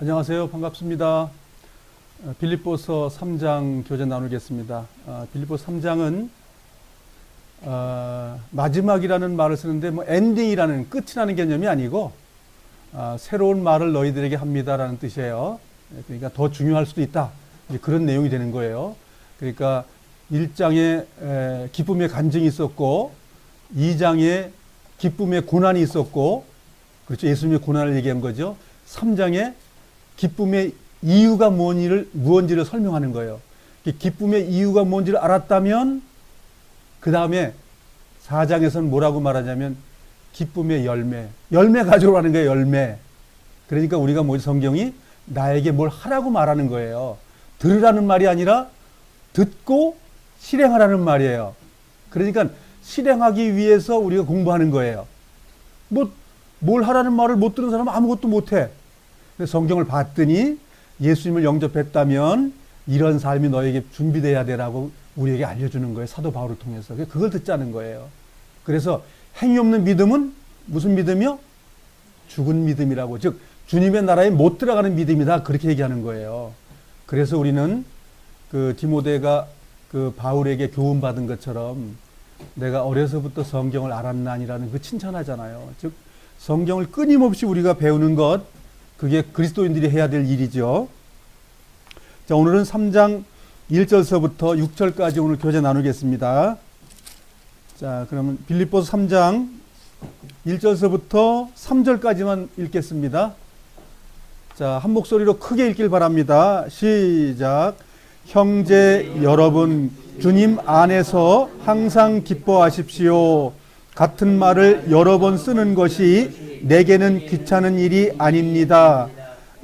안녕하세요. 반갑습니다. 빌립보서 3장 교재 나누겠습니다. 빌립보서 3장은 마지막이라는 말을 쓰는데 엔딩이라는 끝이라는 개념이 아니고 새로운 말을 너희들에게 합니다라는 뜻이에요. 그러니까 더 중요할 수도 있다. 이제 그런 내용이 되는 거예요. 그러니까 1장에 기쁨의 간증이 있었고 2장에 기쁨의 고난이 있었고, 그렇죠. 예수님의 고난을 얘기한 거죠. 3장에 기쁨의 이유가 무언지를 설명하는 거예요. 기쁨의 이유가 뭔지를 알았다면 그 다음에 4장에서는 뭐라고 말하냐면 기쁨의 열매 가져오라는 거예요. 열매. 그러니까 우리가 성경이 나에게 뭘 하라고 말하는 거예요. 들으라는 말이 아니라 듣고 실행하라는 말이에요. 그러니까 실행하기 위해서 우리가 공부하는 거예요. 뭘 하라는 말을 못 들은 사람은 아무것도 못해. 성경을 봤더니 예수님을 영접했다면 이런 삶이 너에게 준비돼야 되라고 우리에게 알려주는 거예요. 사도 바울을 통해서. 그걸 듣자는 거예요. 그래서 행위 없는 믿음은 무슨 믿음이요? 죽은 믿음이라고. 즉 주님의 나라에 못 들어가는 믿음이다. 그렇게 얘기하는 거예요. 그래서 우리는 디모데가 바울에게 교훈받은 것처럼 내가 어려서부터 성경을 알았나니라는 칭찬하잖아요. 즉 성경을 끊임없이 우리가 배우는 것, 그게 그리스도인들이 해야 될 일이죠. 자, 오늘은 3장 1절서부터 6절까지 오늘 교재 나누겠습니다. 자, 그러면 빌립보서 3장 1절서부터 3절까지만 읽겠습니다. 자, 한 목소리로 크게 읽길 바랍니다. 시작. 형제 여러분, 주님 안에서 항상 기뻐하십시오. 같은 말을 여러 번 쓰는 것이 내게는 귀찮은 일이 아닙니다.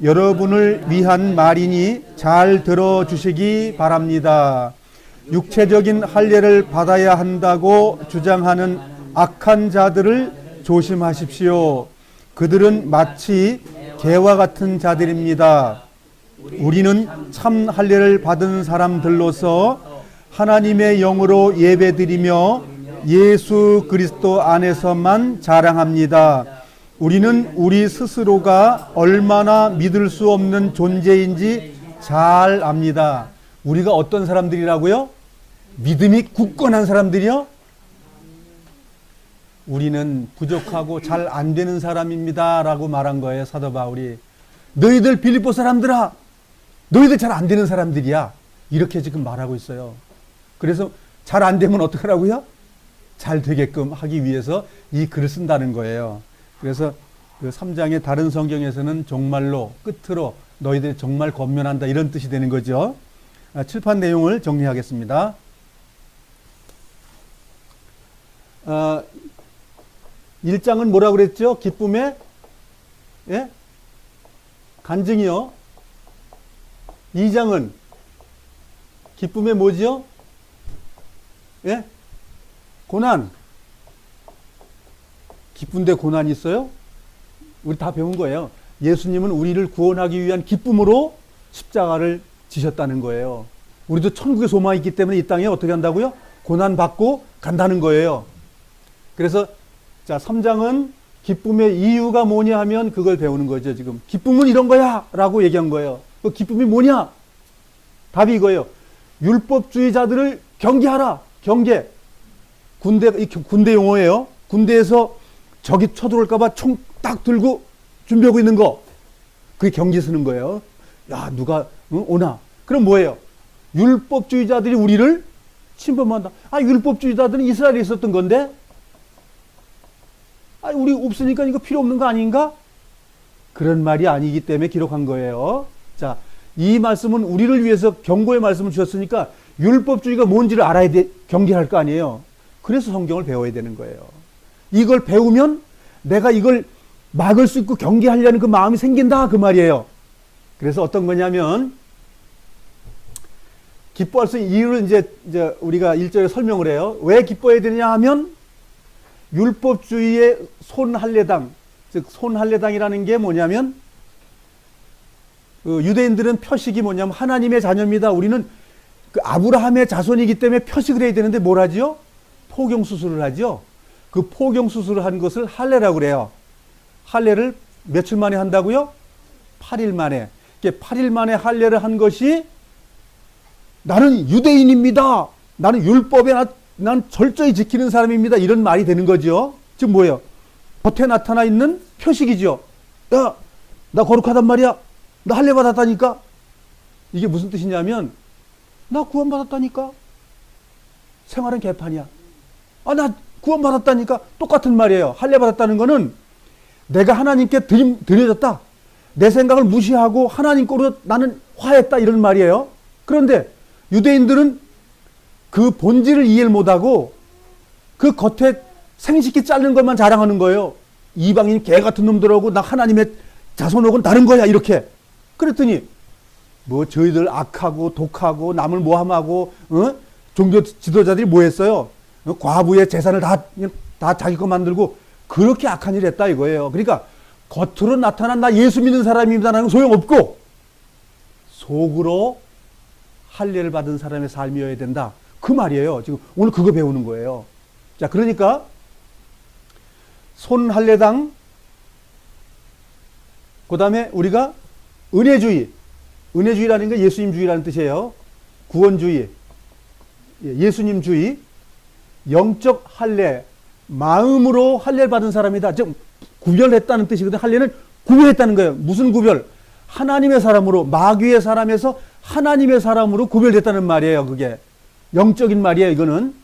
여러분을 위한 말이니 잘 들어주시기 바랍니다. 육체적인 할례를 받아야 한다고 주장하는 악한 자들을 조심하십시오. 그들은 마치 개와 같은 자들입니다. 우리는 참 할례를 받은 사람들로서 하나님의 영으로 예배드리며 예수 그리스도 안에서만 자랑합니다. 우리는 우리 스스로가 얼마나 믿을 수 없는 존재인지 잘 압니다. 우리가 어떤 사람들이라고요? 믿음이 굳건한 사람들이요? 우리는 부족하고 잘 안 되는 사람입니다 라고 말한 거예요. 사도 바울이. 너희들 빌립보 사람들아, 너희들 잘 안 되는 사람들이야. 이렇게 지금 말하고 있어요. 그래서 잘 안 되면 어떡하라고요? 잘 되게끔 하기 위해서 이 글을 쓴다는 거예요. 그래서 3장의 다른 성경에서는 정말로 끝으로 너희들이 정말 권면한다 이런 뜻이 되는 거죠. 칠판 내용을 정리하겠습니다. 1장은 뭐라고 그랬죠? 기쁨의 간증이요. 2장은 기쁨의 뭐지요? 고난. 기쁜데 고난이 있어요? 우리 다 배운 거예요. 예수님은 우리를 구원하기 위한 기쁨으로 십자가를 지셨다는 거예요. 우리도 천국의 소망이 있기 때문에 이 땅에 어떻게 한다고요? 고난 받고 간다는 거예요. 그래서 자, 3장은 기쁨의 이유가 뭐냐 하면 그걸 배우는 거죠. 지금 기쁨은 이런 거야 라고 얘기한 거예요. 그 기쁨이 뭐냐? 답이 이거예요. 율법주의자들을 경계하라. 경계. 군대 용어예요. 군대에서 적이 쳐들어올까봐 총 딱 들고 준비하고 있는 거. 그게 경계 쓰는 거예요. 야, 누가 오나. 그럼 뭐예요? 율법주의자들이 우리를 침범한다. 율법주의자들은 이스라엘에 있었던 건데 우리 없으니까 이거 필요 없는 거 아닌가? 그런 말이 아니기 때문에 기록한 거예요. 자, 이 말씀은 우리를 위해서 경고의 말씀을 주셨으니까 율법주의가 뭔지를 알아야 돼, 경계할 거 아니에요. 그래서 성경을 배워야 되는 거예요. 이걸 배우면 내가 이걸 막을 수 있고 경계하려는 그 마음이 생긴다 그 말이에요. 그래서 어떤 거냐면 기뻐할 수 있는 이유를 이제 우리가 1절에 설명을 해요. 왜 기뻐해야 되느냐 하면 율법주의의 손할례당, 즉 손할례당이라는 게 뭐냐면 유대인들은 표식이 뭐냐면 하나님의 자녀입니다. 우리는 아브라함의 자손이기 때문에 표식을 해야 되는데 뭘 하지요? 포경수술을 하죠. 그 포경수술을 한 것을 할례라고 그래요. 할례를 며칠 만에 한다고요? 8일 만에. 8일 만에 할례를 한 것이 나는 유대인입니다. 나는 율법에 난 철저히 지키는 사람입니다. 이런 말이 되는 거죠. 즉 뭐예요? 겉에 나타나 있는 표식이죠. 야, 나 거룩하단 말이야. 나 할례 받았다니까. 이게 무슨 뜻이냐면 나 구원받았다니까. 생활은 개판이야. 아, 나 구원받았다니까. 똑같은 말이에요. 할례 받았다는 거는 내가 하나님께 드려졌다. 내 생각을 무시하고 하나님 거로 나는 화했다. 이런 말이에요. 그런데 유대인들은 그 본질을 이해를 못하고 그 겉에 생식기 자르는 것만 자랑하는 거예요. 이방인 개 같은 놈들하고 나 하나님의 자손하고는 다른 거야. 이렇게. 그랬더니 뭐 저희들 악하고 독하고 남을 모함하고 종교 지도자들이 뭐 했어요? 과부의 재산을 다 자기 거 만들고 그렇게 악한 일을 했다 이거예요. 그러니까 겉으로 나타난 나 예수 믿는 사람입니다라는 건 소용없고 속으로 할례를 받은 사람의 삶이어야 된다. 그 말이에요. 지금 오늘 그거 배우는 거예요. 자, 그러니까 손 할례당 그다음에 우리가 은혜주의. 은혜주의라는 게 예수님주의라는 뜻이에요. 구원주의. 예수님주의. 영적 할례. 마음으로 할례를 받은 사람이다. 즉 구별했다는 뜻이거든요. 할례는 구별했다는 거예요. 무슨 구별? 하나님의 사람으로, 마귀의 사람에서 하나님의 사람으로 구별됐다는 말이에요. 그게 영적인 말이에요. 이거는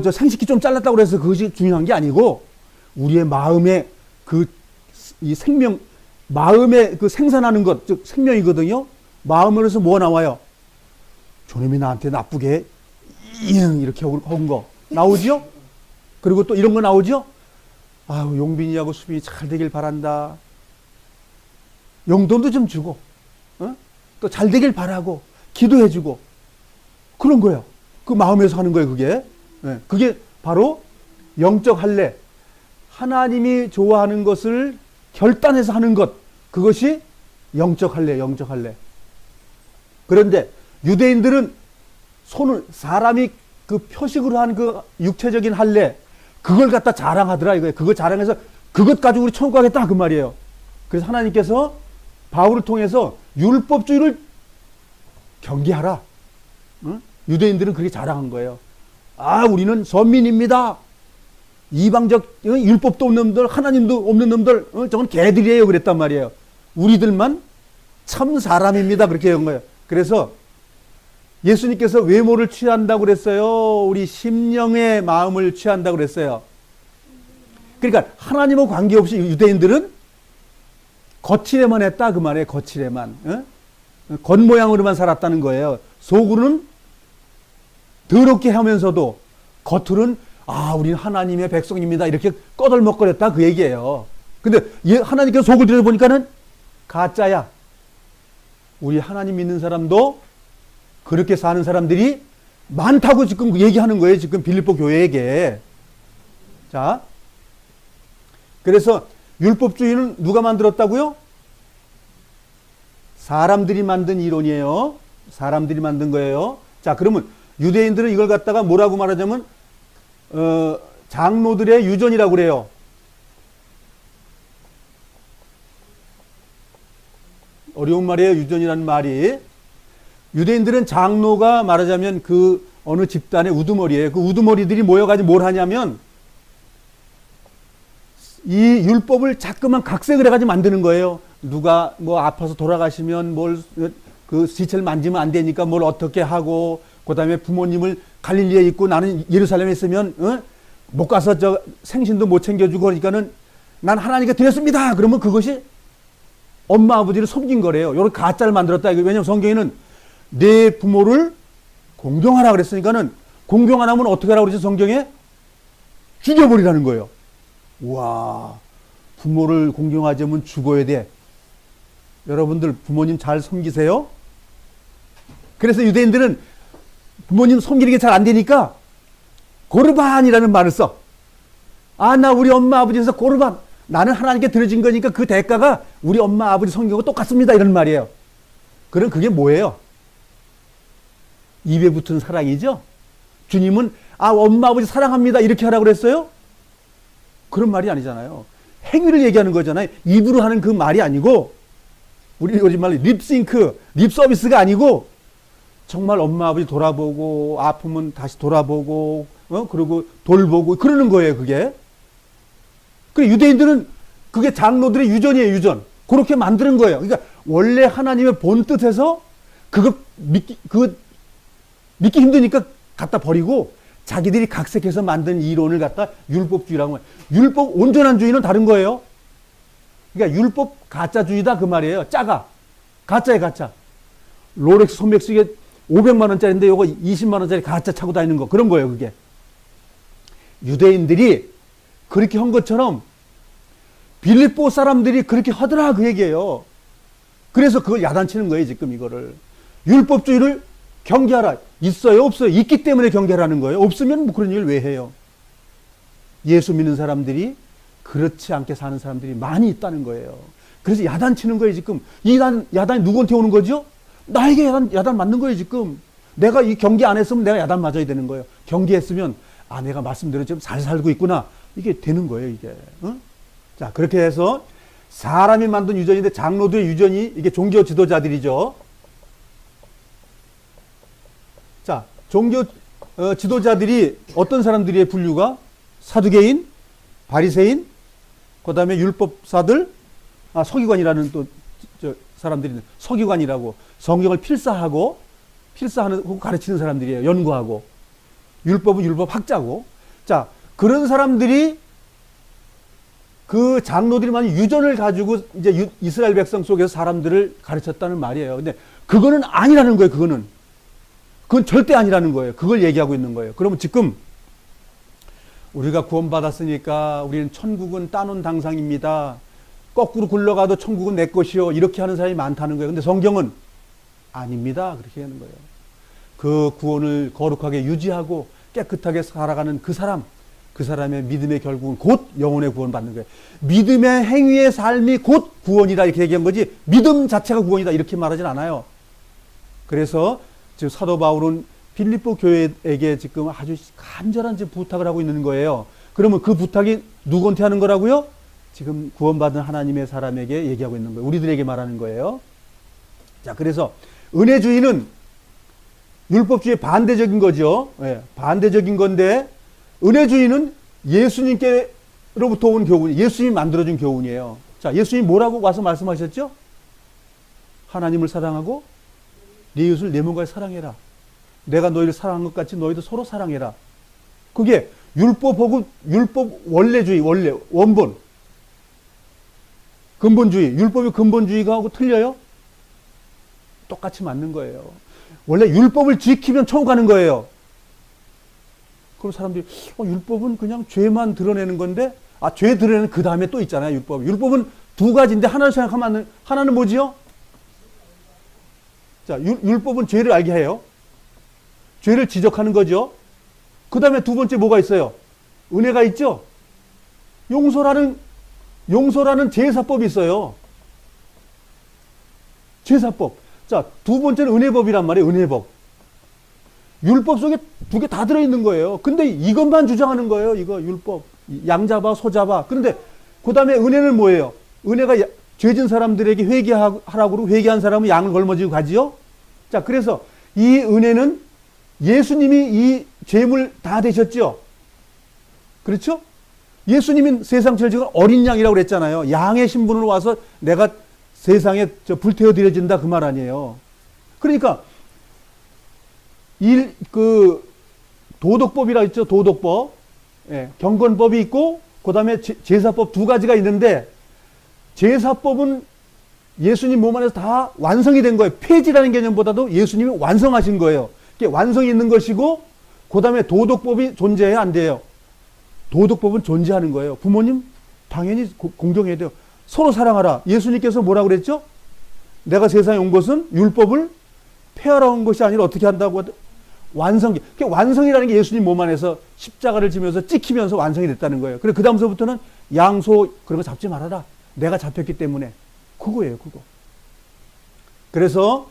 저 생식기 좀 잘랐다고 그래서 그것이 중요한 게 아니고 우리의 마음의 이 생명, 마음에 그 생산하는 것, 즉 생명이거든요. 마음으로서 뭐가 나와요? 저놈이 나한테 나쁘게 이렇게 한 거 나오죠? 그리고 또 이런 거 나오죠? 아유, 용빈이하고 수빈이 잘 되길 바란다. 용돈도 좀 주고, 또 잘 되길 바라고, 기도해주고, 그런 거예요. 그 마음에서 하는 거예요, 그게. 네. 그게 바로 영적 할례. 하나님이 좋아하는 것을 결단해서 하는 것. 그것이 영적 할례, 영적 할례. 그런데 유대인들은 사람이 그 표식으로 한 그 육체적인 할례, 그걸 갖다 자랑하더라 이거예요. 그걸 자랑해서 그것 가지고 우리 천국 가겠다 그 말이에요. 그래서 하나님께서 바울을 통해서 율법주의를 경계하라. 응? 유대인들은 그렇게 자랑한 거예요. 아, 우리는 선민입니다. 이방적 율법도 없는 놈들, 하나님도 없는 놈들, 저건 개들이에요. 그랬단 말이에요. 우리들만 참 사람입니다. 그렇게 한 거예요. 그래서 예수님께서 외모를 취한다고 그랬어요. 우리 심령의 마음을 취한다고 그랬어요. 그러니까 하나님과 관계없이 유대인들은 거칠에만 했다 그 말이에요. 거칠에만. 겉모양으로만 살았다는 거예요. 속으로는 더럽게 하면서도 겉으로는 아, 우리는 하나님의 백성입니다. 이렇게 꺼덜먹거렸다 그 얘기예요. 근데 하나님께서 속을 들여다보니까는 가짜야. 우리 하나님 믿는 사람도 그렇게 사는 사람들이 많다고 지금 얘기하는 거예요. 지금 빌립보 교회에게. 자, 그래서 율법주의는 누가 만들었다고요? 사람들이 만든 이론이에요. 사람들이 만든 거예요. 자, 그러면 유대인들은 이걸 갖다가 뭐라고 말하자면 장로들의 유전이라고 그래요. 어려운 말이에요. 유전이라는 말이. 유대인들은 장로가 말하자면 그 어느 집단의 우두머리예요. 그 우두머리들이 모여가지고 뭘 하냐면 이 율법을 자꾸만 각색을 해가지고 만드는 거예요. 누가 뭐 아파서 돌아가시면 그 시체를 만지면 안 되니까 뭘 어떻게 하고, 그 다음에 부모님을 갈릴리에 있고 나는 예루살렘에 있으면 못 가서 저 생신도 못 챙겨주고 그러니까는 난 하나님께 드렸습니다. 그러면 그것이 엄마 아버지를 섬긴 거래요. 이런 가짜를 만들었다. 왜냐하면 성경에는 내 부모를 공경하라 그랬으니까는 공경 안 하면 어떻게 하라고 그러지 성경에? 죽여버리라는 거예요. 와, 부모를 공경하자면 죽어야 돼. 여러분들 부모님 잘 섬기세요? 그래서 유대인들은 부모님 섬기는 게 잘 안 되니까 고르반이라는 말을 써. 아, 나 우리 엄마 아버지에서 고르반. 나는 하나님께 드려진 거니까 그 대가가 우리 엄마 아버지 섬기고 똑같습니다. 이런 말이에요. 그럼 그게 뭐예요? 입에 붙은 사랑이죠? 주님은 아, 엄마 아버지 사랑합니다. 이렇게 하라고 그랬어요? 그런 말이 아니잖아요. 행위를 얘기하는 거잖아요. 입으로 하는 그 말이 아니고 우리 요즘 말로 립싱크, 립 서비스가 아니고 정말 엄마 아버지 돌아보고 아프면 다시 돌아보고 그리고 돌보고 그러는 거예요. 그게. 그 유대인들은 그게 장로들의 유전이에요. 유전. 그렇게 만드는 거예요. 그러니까 원래 하나님의 본 뜻에서 그거 믿기 힘드니까 갖다 버리고 자기들이 각색해서 만든 이론을 갖다 율법주의라고 해요. 율법 온전한 주의는 다른 거예요. 그러니까 율법 가짜주의다 그 말이에요. 짜가. 가짜에 가짜. 롤렉스 손목시계 500만 원짜리인데 요거 20만 원짜리 가짜 차고 다니는 거. 그런 거예요, 그게. 유대인들이 그렇게 한 것처럼 빌립보 사람들이 그렇게 하더라 그 얘기예요. 그래서 그걸 야단치는 거예요, 지금 이거를. 율법주의를 경계하라. 있어요, 없어요? 있기 때문에 경계하라는 거예요. 없으면 뭐 그런 일을 왜 해요? 예수 믿는 사람들이 그렇지 않게 사는 사람들이 많이 있다는 거예요. 그래서 야단치는 거예요, 지금. 이 야단이 누구한테 오는 거죠? 나에게 야단 맞는 거예요, 지금. 내가 이 경계 안 했으면 내가 야단 맞아야 되는 거예요. 경계했으면, 아, 내가 말씀대로 좀 잘 살고 있구나. 이게 되는 거예요, 이게. 응? 자, 그렇게 해서 사람이 만든 유전인데 장로들의 유전이 이게 종교 지도자들이죠. 자, 종교 지도자들이 어떤 사람들이에요, 분류가? 사두개인, 바리새인, 그 다음에 율법사들, 서기관이라는 또 사람들이 있는데, 서기관이라고 성경을 필사하고 가르치는 사람들이에요. 연구하고. 율법은 율법학자고. 자, 그런 사람들이 그 장로들이 많이 유전을 가지고 이제 이스라엘 백성 속에서 사람들을 가르쳤다는 말이에요. 근데 그거는 아니라는 거예요, 그건 절대 아니라는 거예요. 그걸 얘기하고 있는 거예요. 그러면 지금 우리가 구원받았으니까 우리는 천국은 따놓은 당상입니다. 거꾸로 굴러가도 천국은 내 것이요. 이렇게 하는 사람이 많다는 거예요. 근데 성경은 아닙니다. 그렇게 하는 거예요. 그 구원을 거룩하게 유지하고 깨끗하게 살아가는 그 사람의 믿음의 결국은 곧 영혼의 구원 받는 거예요. 믿음의 행위의 삶이 곧 구원이다 이렇게 얘기한 거지 믿음 자체가 구원이다 이렇게 말하진 않아요. 그래서 지금 사도 바울은 빌립보 교회에게 지금 아주 간절한 부탁을 하고 있는 거예요. 그러면 그 부탁이 누구한테 하는 거라고요? 지금 구원받은 하나님의 사람에게 얘기하고 있는 거예요. 우리들에게 말하는 거예요. 자, 그래서 은혜주의는 율법주의의 반대적인 거죠. 네, 반대적인 건데 은혜주의는 예수님께로부터 온 교훈, 예수님이 만들어준 교훈이에요. 자, 예수님이 뭐라고 와서 말씀하셨죠? 하나님을 사랑하고 네 이웃을 내 몸과 사랑해라. 내가 너희를 사랑한 것 같이 너희도 서로 사랑해라. 그게 율법 원래주의, 원본. 근본주의, 율법의 근본주의가 하고 틀려요? 똑같이 맞는 거예요. 원래 율법을 지키면 천국 가는 거예요. 그럼 사람들이 율법은 그냥 죄만 드러내는 건데 죄 드러내는 그 다음에 또 있잖아요. 율법은 두 가지인데 하나를 생각하면 하나는 뭐지요? 자, 율법은 죄를 알게 해요. 죄를 지적하는 거죠. 그 다음에 두 번째 뭐가 있어요? 은혜가 있죠. 용서라는 제사법이 있어요. 제사법. 자, 두 번째는 은혜법이란 말이에요. 은혜법. 율법 속에 두 개 다 들어있는 거예요. 근데 이것만 주장하는 거예요. 이거 율법. 양 잡아, 소 잡아. 그런데 그 다음에 은혜는 뭐예요? 은혜가 죄진 사람들에게 회개하라고 회개한 사람은 양을 걸머지고 가지요. 자, 그래서 이 은혜는 예수님이 이 죄물 다 되셨죠. 그렇죠? 예수님이 세상 죄를 지은 어린 양이라고 그랬잖아요. 양의 신분으로 와서 내가 세상에 불태워 드려진다 그 말 아니에요. 그러니까 도덕법이라 있죠. 도덕법. 예, 경건법이 있고 그다음에 제사법 두 가지가 있는데 제사법은 예수님 몸 안에서 다 완성이 된 거예요. 폐지라는 개념보다도 예수님이 완성하신 거예요. 이게 완성이 있는 것이고 그다음에 도덕법이 존재해야 안 돼요. 도덕법은 존재하는 거예요. 부모님 당연히 공경해야 돼요. 서로 사랑하라. 예수님께서 뭐라고 그랬죠? 내가 세상에 온 것은 율법을 폐하러 온 것이 아니라 어떻게 한다고 완성이. 완성이라는 게 예수님 몸 안에서 십자가를 지면서 찍히면서 완성이 됐다는 거예요. 그래 그 다음서부터는 양소 그런 거 잡지 말아라. 내가 잡혔기 때문에. 그거예요, 그거. 그래서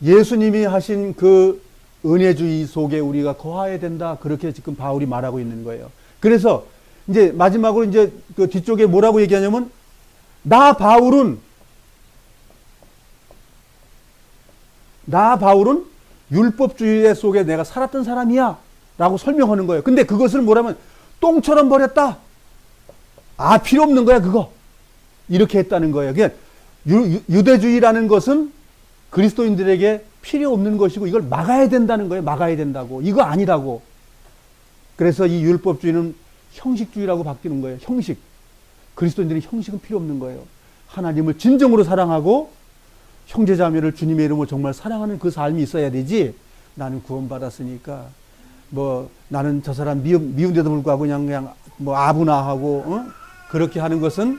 예수님이 하신 그 은혜주의 속에 우리가 거해야 된다. 그렇게 지금 바울이 말하고 있는 거예요. 그래서 이제 마지막으로 이제 그 뒤쪽에 뭐라고 얘기하냐면 나 바울은 나 바울은 율법주의 속에 내가 살았던 사람이야 라고 설명하는 거예요. 근데 그것을 뭐라면 똥처럼 버렸다. 아, 필요 없는 거야 그거. 이렇게 했다는 거예요. 그냥 유대주의라는 것은 그리스도인들에게 필요 없는 것이고 이걸 막아야 된다는 거예요. 막아야 된다고. 이거 아니라고. 그래서 이 율법주의는 형식주의라고 바뀌는 거예요. 형식. 그리스도인들이 형식은 필요 없는 거예요. 하나님을 진정으로 사랑하고 형제자매를 주님의 이름으로 정말 사랑하는 그 삶이 있어야 되지. 나는 구원받았으니까 뭐 나는 저 사람 미운데도 불구하고 그냥 뭐 아부나하고 그렇게 하는 것은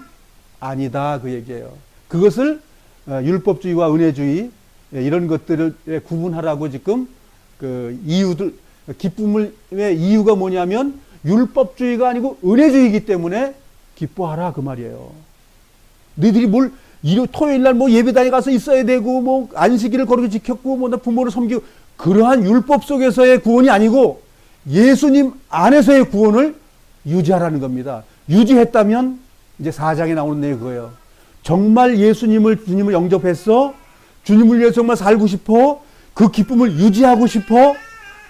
아니다 그 얘기예요. 그것을 율법주의와 은혜주의 이런 것들을 구분하라고 지금 그 이유들 기쁨의 이유가 뭐냐면 율법주의가 아니고 은혜주의이기 때문에 기뻐하라 그 말이에요. 너희들이 뭘 토요일 날 뭐 예배당에 가서 있어야 되고 뭐 안식일을 거룩히 지켰고 뭐 부모를 섬기고 그러한 율법 속에서의 구원이 아니고 예수님 안에서의 구원을 유지하라는 겁니다. 유지했다면 이제 4장에 나오는 내용이 그거예요. 정말 주님을 영접했어? 주님을 위해서 정말 살고 싶어? 그 기쁨을 유지하고 싶어?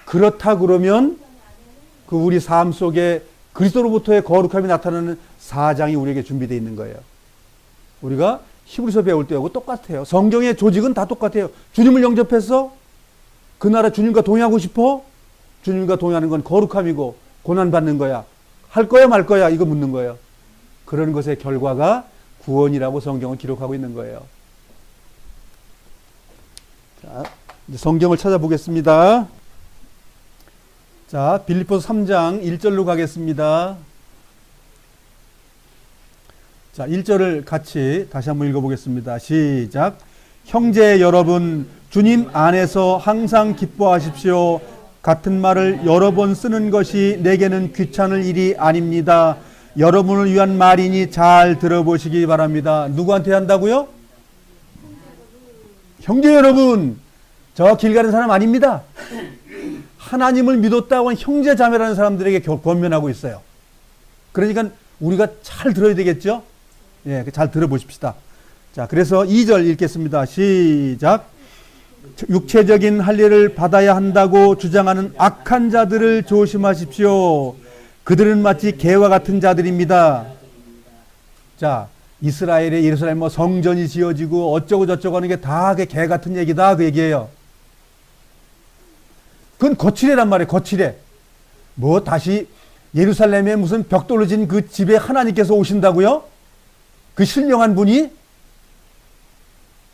그렇다 그러면 그 우리 삶 속에 그리스도로부터의 거룩함이 나타나는 4장이 우리에게 준비되어 있는 거예요. 우리가 히브리서 배울 때하고 똑같아요. 성경의 조직은 다 똑같아요. 주님을 영접했어? 그 나라 주님과 동행하고 싶어? 주님과 동행하는 건 거룩함이고 고난받는 거야. 할 거야 말 거야 이거 묻는 거예요. 그런 것의 결과가 구원이라고 성경은 기록하고 있는 거예요. 자, 이제 성경을 찾아보겠습니다. 자, 빌립보서 3장 1절로 가겠습니다. 자, 1절을 같이 다시 한번 읽어보겠습니다. 시작. 형제 여러분, 주님 안에서 항상 기뻐하십시오. 같은 말을 여러 번 쓰는 것이 내게는 귀찮을 일이 아닙니다. 여러분을 위한 말이니 잘 들어보시기 바랍니다. 누구한테 한다고요? 형제 여러분, 저 길 가는 사람 아닙니다. 하나님을 믿었다고 하는 형제 자매라는 사람들에게 권면하고 있어요. 그러니까 우리가 잘 들어야 되겠죠? 예, 잘 들어보십시다. 자, 그래서 2절 읽겠습니다. 시작. 육체적인 할례를 받아야 한다고 주장하는 악한 자들을 조심하십시오. 그들은 마치 개와 같은 자들입니다. 자, 이스라엘의 예루살렘 뭐 성전이 지어지고 어쩌고 저쩌고 하는 게 다 개 같은 얘기다 그 얘기예요. 그건 거칠애란 말이에요. 거칠애. 뭐 다시 예루살렘에 무슨 벽돌로 진 그 집에 하나님께서 오신다고요? 그 신령한 분이?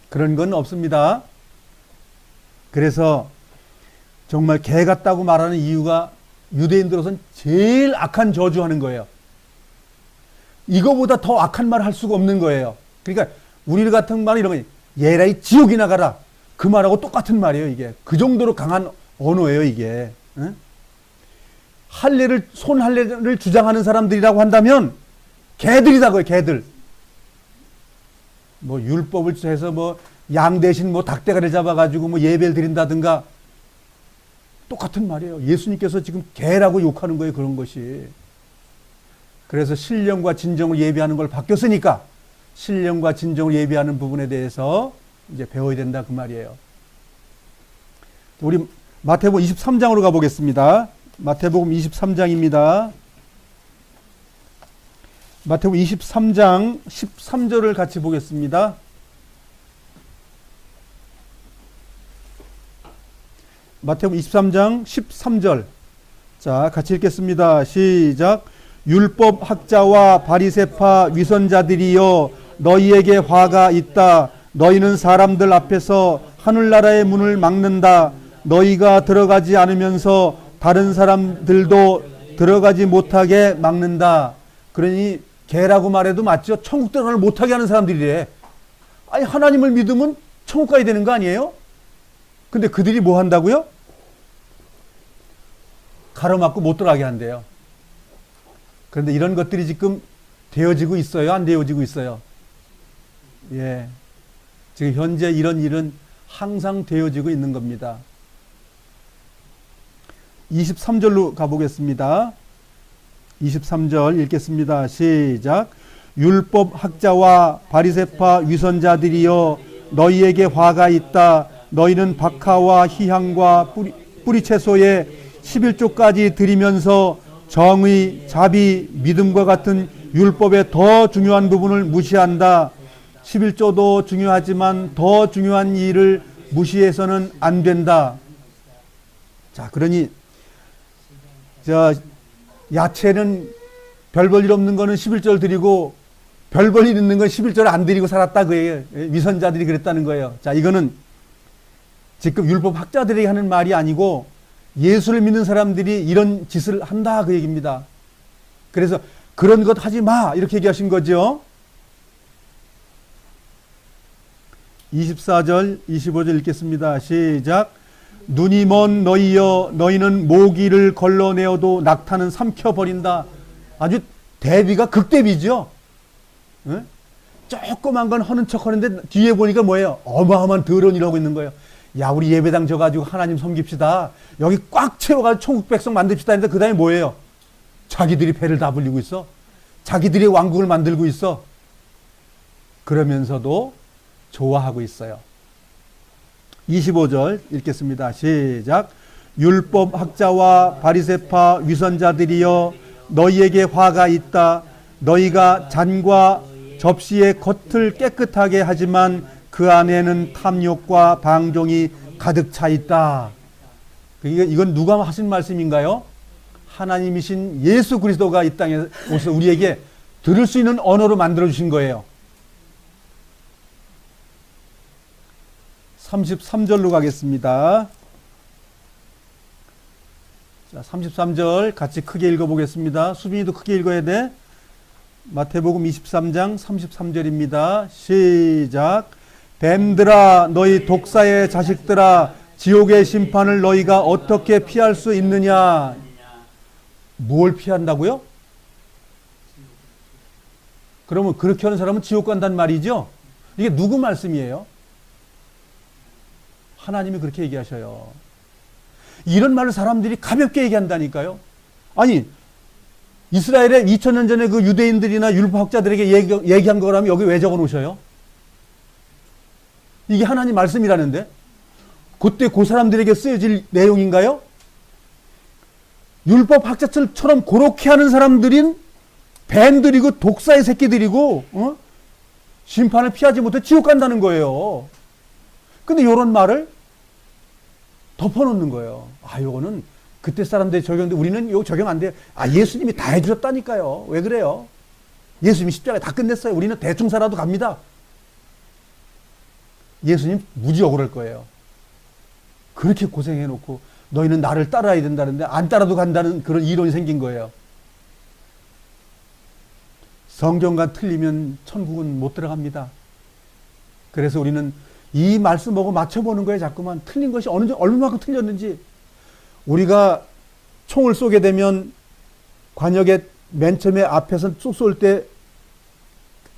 그런 건 없습니다. 그래서 정말 개 같다고 말하는 이유가 유대인들로서는 제일 악한 저주하는 거예요. 이거보다 더 악한 말을 할 수가 없는 거예요. 그러니까 우리 같은 말은 이런 거예요. 얘라이 지옥이 나가라. 그 말하고 똑같은 말이에요. 이게 그 정도로 강한 언어예요. 이게 응? 손할례를 주장하는 사람들이라고 한다면 개들이다 그래요. 개들. 뭐 율법을 해서 뭐 양 대신 뭐 닭대가리를 잡아가지고 뭐 예배를 드린다든가 똑같은 말이에요. 예수님께서 지금 개라고 욕하는 거예요. 그런 것이. 그래서 신령과 진정을 예비하는 걸 바뀌었으니까 신령과 진정을 예비하는 부분에 대해서 이제 배워야 된다 그 말이에요. 우리 마태복음 23장으로 가보겠습니다. 마태복음 23장입니다. 마태복음 23장 13절을 같이 보겠습니다. 마태복음 23장 13절. 자, 같이 읽겠습니다. 시작. 율법 학자와 바리새파 위선자들이여 너희에게 화가 있다. 너희는 사람들 앞에서 하늘나라의 문을 막는다. 너희가 들어가지 않으면서 다른 사람들도 들어가지 못하게 막는다. 그러니 개라고 말해도 맞죠? 천국 들어가를 못하게 하는 사람들이래. 아니 하나님을 믿으면 천국 가야 되는 거 아니에요? 근데 그들이 뭐 한다고요? 가로막고 못 들어가게 한대요. 그런데 이런 것들이 지금 되어지고 있어요? 안 되어지고 있어요? 예. 지금 현재 이런 일은 항상 되어지고 있는 겁니다. 23절로 가보겠습니다. 23절 읽겠습니다. 시작. 율법 학자와 바리새파 위선자들이여 너희에게 화가 있다. 너희는 박하와 희향과 뿌리채소의 11조까지 드리면서 정의, 자비, 믿음과 같은 율법의 더 중요한 부분을 무시한다. 11조도 중요하지만 더 중요한 일을 무시해서는 안 된다. 자, 그러니 야채는 별 볼 일 없는 거는 11조를 드리고 별 볼 일 있는 건 11조를 안 드리고 살았다 그예요. 위선자들이 그랬다는 거예요. 자, 이거는 지금 율법 학자들이 하는 말이 아니고 예수를 믿는 사람들이 이런 짓을 한다 그 얘기입니다. 그래서 그런 것 하지 마 이렇게 얘기하신 거죠. 24절 25절 읽겠습니다. 시작. 눈이 먼 너희여 너희는 모기를 걸러내어도 낙타는 삼켜버린다. 아주 대비가 극대비죠. 네? 조그만 건 하는 척 하는데 뒤에 보니까 뭐예요? 어마어마한 더러운 일을 하고 있는 거예요. 야, 우리 예배당 져가지고 하나님 섬깁시다. 여기 꽉 채워가지고 천국 백성 만듭시다 했는데 그 다음에 뭐예요? 자기들이 배를 다 불리고 있어. 자기들이 왕국을 만들고 있어. 그러면서도 좋아하고 있어요. 25절 읽겠습니다. 시작. 율법 학자와 바리새파 위선자들이여 너희에게 화가 있다. 너희가 잔과 접시의 겉을 깨끗하게 하지만 그 안에는 탐욕과 방종이 가득 차 있다. 이건 누가 하신 말씀인가요? 하나님이신 예수 그리스도가 이 땅에 오셔서 우리에게 들을 수 있는 언어로 만들어 주신 거예요. 33절로 가겠습니다. 자, 33절 같이 크게 읽어보겠습니다. 수빈이도 크게 읽어야 돼. 마태복음 23장 33절입니다. 시작. 뱀들아 너희 독사의 자식들아 지옥의 심판을 너희가 어떻게 피할 수 있느냐. 뭘 피한다고요? 그러면 그렇게 하는 사람은 지옥 간다는 말이죠. 이게 누구 말씀이에요? 하나님이 그렇게 얘기하셔요. 이런 말을 사람들이 가볍게 얘기한다니까요. 아니 이스라엘의 2000년 전에 그 유대인들이나 율법학자들에게 얘기한 거라면 여기 왜 적어 놓으셔요? 이게 하나님 말씀이라는데 그때 그 사람들에게 쓰여질 내용인가요? 율법학자처럼 그렇게 하는 사람들인 뱀들이고 독사의 새끼들이고 심판을 피하지 못해 지옥 간다는 거예요. 근데 이런 말을 덮어놓는 거예요. 아, 요거는 그때 사람들이 적용돼 우리는 이거 적용 안 돼요. 아, 예수님이 다 해주셨다니까요. 왜 그래요? 예수님이 십자가에 다 끝냈어요. 우리는 대충 살아도 갑니다. 예수님 무지 억울할 거예요. 그렇게 고생해놓고 너희는 나를 따라야 된다는데 안 따라도 간다는 그런 이론이 생긴 거예요. 성경과 틀리면 천국은 못 들어갑니다. 그래서 우리는 이 말씀 보고 맞춰보는 거예요. 자꾸만 틀린 것이 얼마만큼 틀렸는지. 우리가 총을 쏘게 되면 관역의 맨 처음에 앞에서 쏙 쏠 때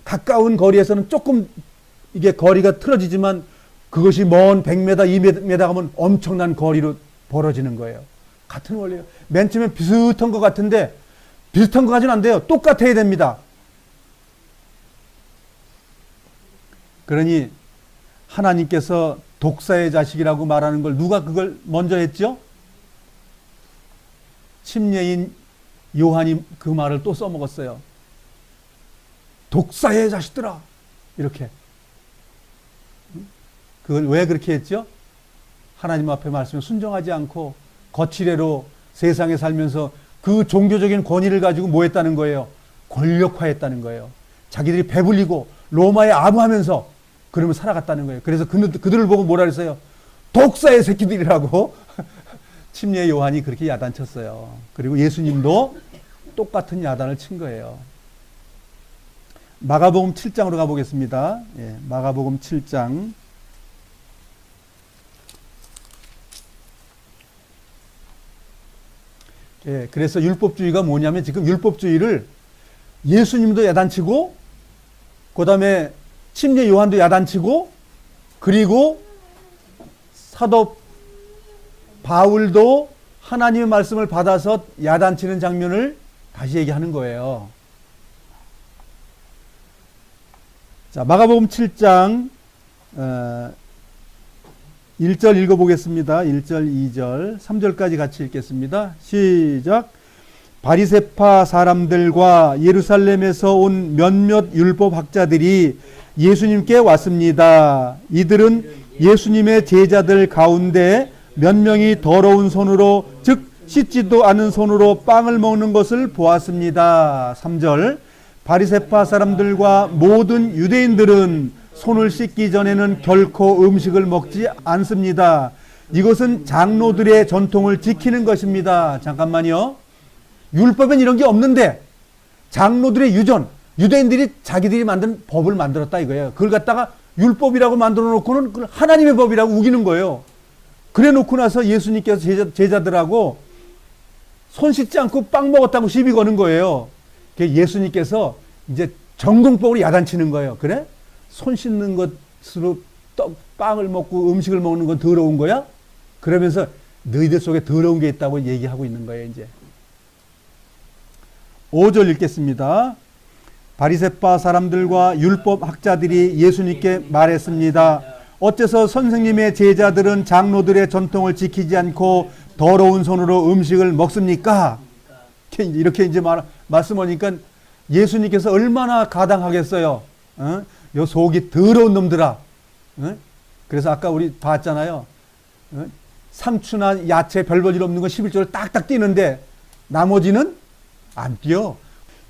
가까운 거리에서는 조금 이게 거리가 틀어지지만 그것이 먼 100m, 200m 가면 엄청난 거리로 벌어지는 거예요. 같은 원리예요. 맨 처음에 비슷한 것 같은데 비슷한 거 가지고는 안 돼요. 똑같아야 됩니다. 그러니 하나님께서 독사의 자식이라고 말하는 걸 누가 그걸 먼저 했죠? 침례인 요한이 그 말을 또 써먹었어요. 독사의 자식들아 이렇게. 그걸 왜 그렇게 했죠? 하나님 앞에 말씀에 순종하지 않고 거칠애로 세상에 살면서 그 종교적인 권위를 가지고 뭐 했다는 거예요? 권력화했다는 거예요. 자기들이 배불리고 로마에 아부하면서 그러면 살아갔다는 거예요. 그래서 그들을 보고 뭐라 그랬어요? 독사의 새끼들이라고 침례 요한이 그렇게 야단쳤어요. 그리고 예수님도 똑같은 야단을 친 거예요. 마가복음 7장으로 가보겠습니다. 예, 마가복음 7장. 예, 그래서 율법주의가 뭐냐면 지금 율법주의를 예수님도 야단치고 그 다음에 침례 요한도 야단치고 그리고 사도 바울도 하나님의 말씀을 받아서 야단치는 장면을 다시 얘기하는 거예요. 자, 마가복음 7장 1절 읽어보겠습니다. 1절, 2절, 3절까지 같이 읽겠습니다. 시작. 바리새파 사람들과 예루살렘에서 온 몇몇 율법학자들이 예수님께 왔습니다. 이들은 예수님의 제자들 가운데 몇 명이 더러운 손으로, 즉 씻지도 않은 손으로 빵을 먹는 것을 보았습니다. 3절. 바리새파 사람들과 모든 유대인들은 손을 씻기 전에는 결코 음식을 먹지 않습니다. 이것은 장로들의 전통을 지키는 것입니다. 잠깐만요. 율법엔 이런 게 없는데 장로들의 유전, 유대인들이 자기들이 만든 법을 만들었다 이거예요. 그걸 갖다가 율법이라고 만들어 놓고는 하나님의 법이라고 우기는 거예요. 그래 놓고 나서 예수님께서 제자들하고 손 씻지 않고 빵 먹었다고 시비 거는 거예요. 예수님께서 이제 전공법으로 야단치는 거예요. 그래? 손 씻는 것으로 빵을 먹고 음식을 먹는 건 더러운 거야? 그러면서 너희들 속에 더러운 게 있다고 얘기하고 있는 거예요. 이제 5절 읽겠습니다. 바리새파 사람들과 율법 학자들이 예수님께 말했습니다. 어째서 선생님의 제자들은 장로들의 전통을 지키지 않고 더러운 손으로 음식을 먹습니까? 이렇게 이제 말씀하니까 예수님께서 얼마나 가당하겠어요. 요 속이 더러운 놈들아. 그래서 아까 우리 봤잖아요. 상추나 야채 별볼일 없는 거 11조를 딱딱 띄는데 나머지는 안 뛰어.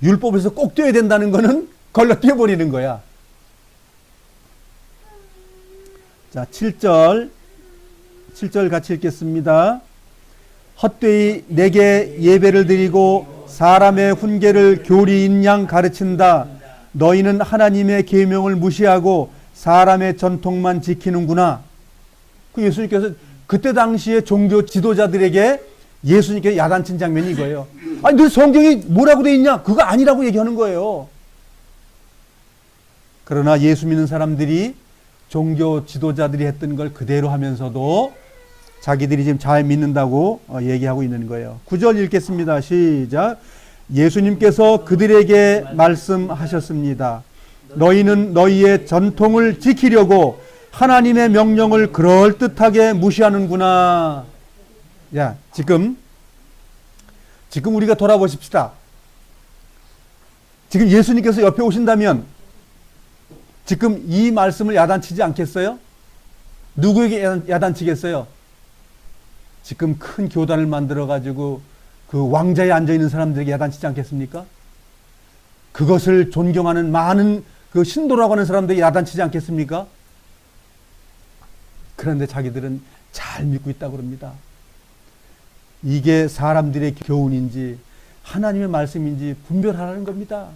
율법에서 꼭 뛰어야 된다는 거는 걸러 뛰어버리는 거야. 자, 7절 같이 읽겠습니다. 헛되이 내게 예배를 드리고 사람의 훈계를 교리인 양 가르친다. 너희는 하나님의 계명을 무시하고 사람의 전통만 지키는구나. 그 예수님께서 그때 당시에 종교 지도자들에게 예수님께서 야단친 장면이 이거예요. 아니 너 성경이 뭐라고 돼 있냐? 그거 아니라고 얘기하는 거예요. 그러나 예수 믿는 사람들이 종교 지도자들이 했던 걸 그대로 하면서도 자기들이 지금 잘 믿는다고 얘기하고 있는 거예요. 9절 읽겠습니다. 시작. 예수님께서 그들에게 말씀하셨습니다. 너희는 너희의 전통을 지키려고 하나님의 명령을 그럴듯하게 무시하는구나. 야, 지금 우리가 돌아보십시다. 지금 예수님께서 옆에 오신다면 지금 이 말씀을 야단치지 않겠어요? 누구에게 야단치겠어요? 지금 큰 교단을 만들어가지고 그 왕자에 앉아있는 사람들에게 야단치지 않겠습니까? 그것을 존경하는 많은 그 신도라고 하는 사람들에게 야단치지 않겠습니까? 그런데 자기들은 잘 믿고 있다고 그럽니다. 이게 사람들의 교훈인지 하나님의 말씀인지 분별하라는 겁니다.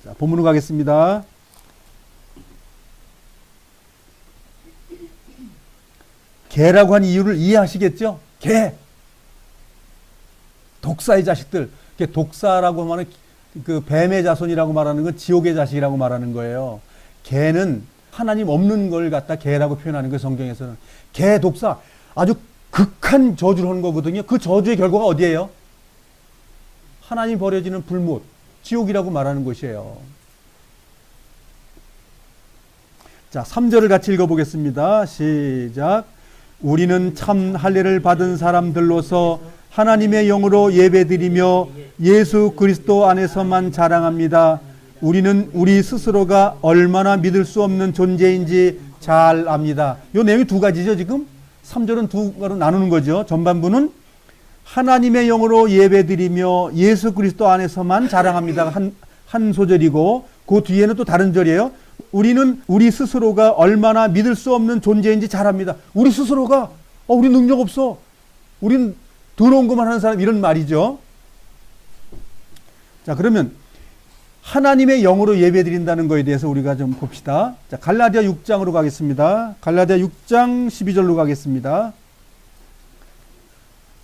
자, 본문으로 가겠습니다. 개라고 한 이유를 이해하시겠죠? 개. 독사의 자식들. 독사라고 말하는 그 뱀의 자손이라고 말하는 건 지옥의 자식이라고 말하는 거예요. 개는 하나님 없는 걸 갖다 개라고 표현하는 거예요. 성경에서는. 개, 독사. 아주 극한 저주를 하는 거거든요. 그 저주의 결과가 어디예요? 하나님 버려지는 불못, 지옥이라고 말하는 것이에요. 자, 3절을 같이 읽어보겠습니다. 시작. 우리는 참 할례를 받은 사람들로서 하나님의 영으로 예배드리며 예수 그리스도 안에서만 자랑합니다. 우리는 우리 스스로가 얼마나 믿을 수 없는 존재인지 잘 압니다. 이 내용이 두 가지죠. 지금 3절은 두 가지로 나누는 거죠. 전반부는 하나님의 영으로 예배드리며 예수 그리스도 안에서만 자랑합니다. 한 소절이고 그 뒤에는 또 다른 절이에요. 우리는 우리 스스로가 얼마나 믿을 수 없는 존재인지 잘 압니다. 우리 스스로가 우리 능력 없어. 우린 더러운 것만 하는 사람, 이런 말이죠. 자, 그러면 하나님의 영으로 예배드린다는 것에 대해서 우리가 좀 봅시다. 자, 갈라디아 6장으로 가겠습니다. 갈라디아 6장 12절로 가겠습니다.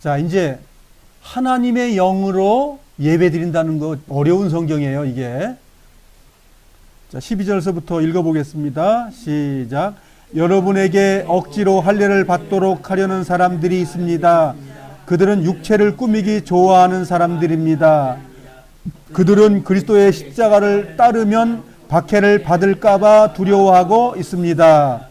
자, 이제 하나님의 영으로 예배드린다는 거 어려운 성경이에요, 이게. 자, 12절서부터 읽어보겠습니다. 시작. 여러분에게 억지로 할례를 받도록 하려는 사람들이 있습니다. 그들은 육체를 꾸미기 좋아하는 사람들입니다. 그들은 그리스도의 십자가를 따르면 박해를 받을까봐 두려워하고 있습니다.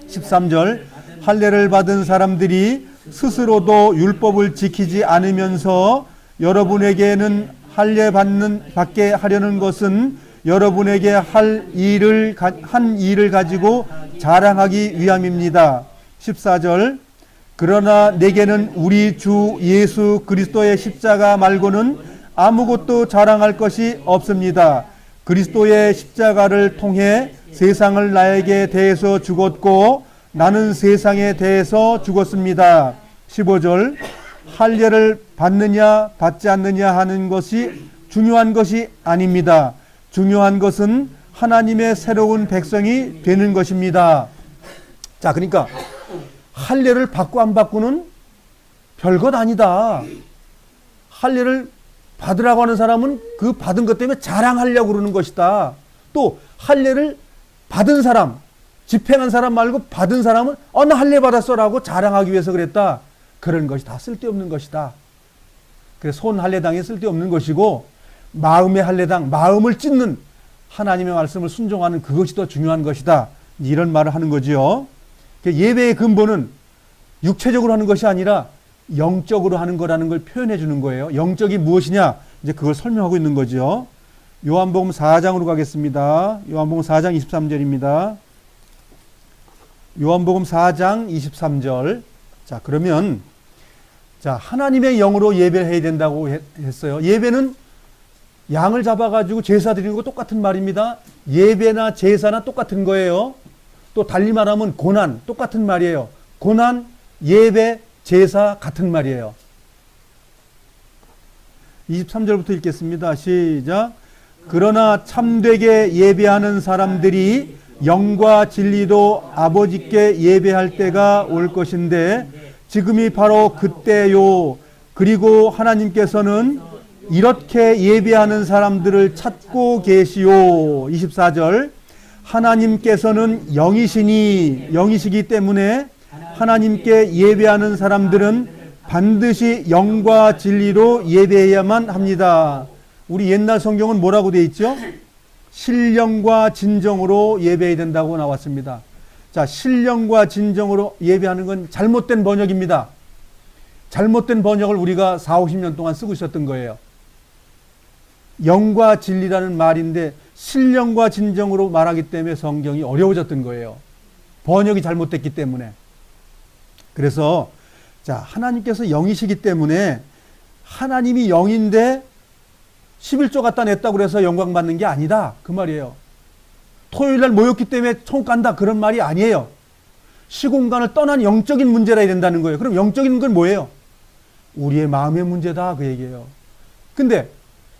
13절 할례를 받은 사람들이 스스로도 율법을 지키지 않으면서 여러분에게는 할례 받게 하려는 것은 여러분에게 한 일을 가지고 자랑하기 위함입니다. 14절 그러나 내게는 우리 주 예수 그리스도의 십자가 말고는 아무것도 자랑할 것이 없습니다. 그리스도의 십자가를 통해 세상을 나에게 대해서 죽었고 나는 세상에 대해서 죽었습니다. 15절 할례를 받느냐 받지 않느냐 하는 것이 중요한 것이 아닙니다. 중요한 것은 하나님의 새로운 백성이 되는 것입니다. 자, 그러니까 할례를 받고 안 받고는 별것 아니다. 할례를 받으라고 하는 사람은 그 받은 것 때문에 자랑하려고 그러는 것이다. 또 할례를 받은 사람, 집행한 사람 말고 받은 사람은 나 할례 받았어라고 자랑하기 위해서 그랬다. 그런 것이 다 쓸데없는 것이다. 그래서 손 할례당이 쓸데없는 것이고 마음의 할례당, 마음을 찢는 하나님의 말씀을 순종하는 그것이 더 중요한 것이다. 이런 말을 하는 거지요. 예배의 근본은 육체적으로 하는 것이 아니라 영적으로 하는 거라는 걸 표현해 주는 거예요. 영적이 무엇이냐? 이제 그걸 설명하고 있는 거죠. 요한복음 4장으로 가겠습니다. 요한복음 4장 23절입니다. 요한복음 4장 23절. 자, 그러면 하나님의 영으로 예배를 해야 된다고 했어요. 예배는 양을 잡아가지고 제사 드리는 거 똑같은 말입니다. 예배나 제사나 똑같은 거예요. 또 달리 말하면 고난, 똑같은 말이에요. 고난, 예배, 제사 같은 말이에요. 23절부터 읽겠습니다. 시작. 그러나 참되게 예배하는 사람들이 영과 진리로 아버지께 예배할 때가 올 것인데 지금이 바로 그때요. 그리고 하나님께서는 이렇게 예배하는 사람들을 찾고 계시오. 24절 하나님께서는 영이시기 때문에 하나님께 예배하는 사람들은 반드시 영과 진리로 예배해야만 합니다. 우리 옛날 성경은 뭐라고 되어 있죠? 신령과 진정으로 예배해야 된다고 나왔습니다. 자, 신령과 진정으로 예배하는 건 잘못된 번역입니다. 잘못된 번역을 우리가 40-50년 동안 쓰고 있었던 거예요. 영과 진리라는 말인데 신령과 진정으로 말하기 때문에 성경이 어려워졌던 거예요. 번역이 잘못됐기 때문에. 그래서 하나님께서 영이시기 때문에 하나님이 영인데 11조 갖다 냈다고 그래서 영광 받는 게 아니다. 그 말이에요. 토요일날 모였기 때문에 천국 간다. 그런 말이 아니에요. 시공간을 떠난 영적인 문제라 해야 된다는 거예요. 그럼 영적인 건 뭐예요? 우리의 마음의 문제다. 그 얘기예요. 근데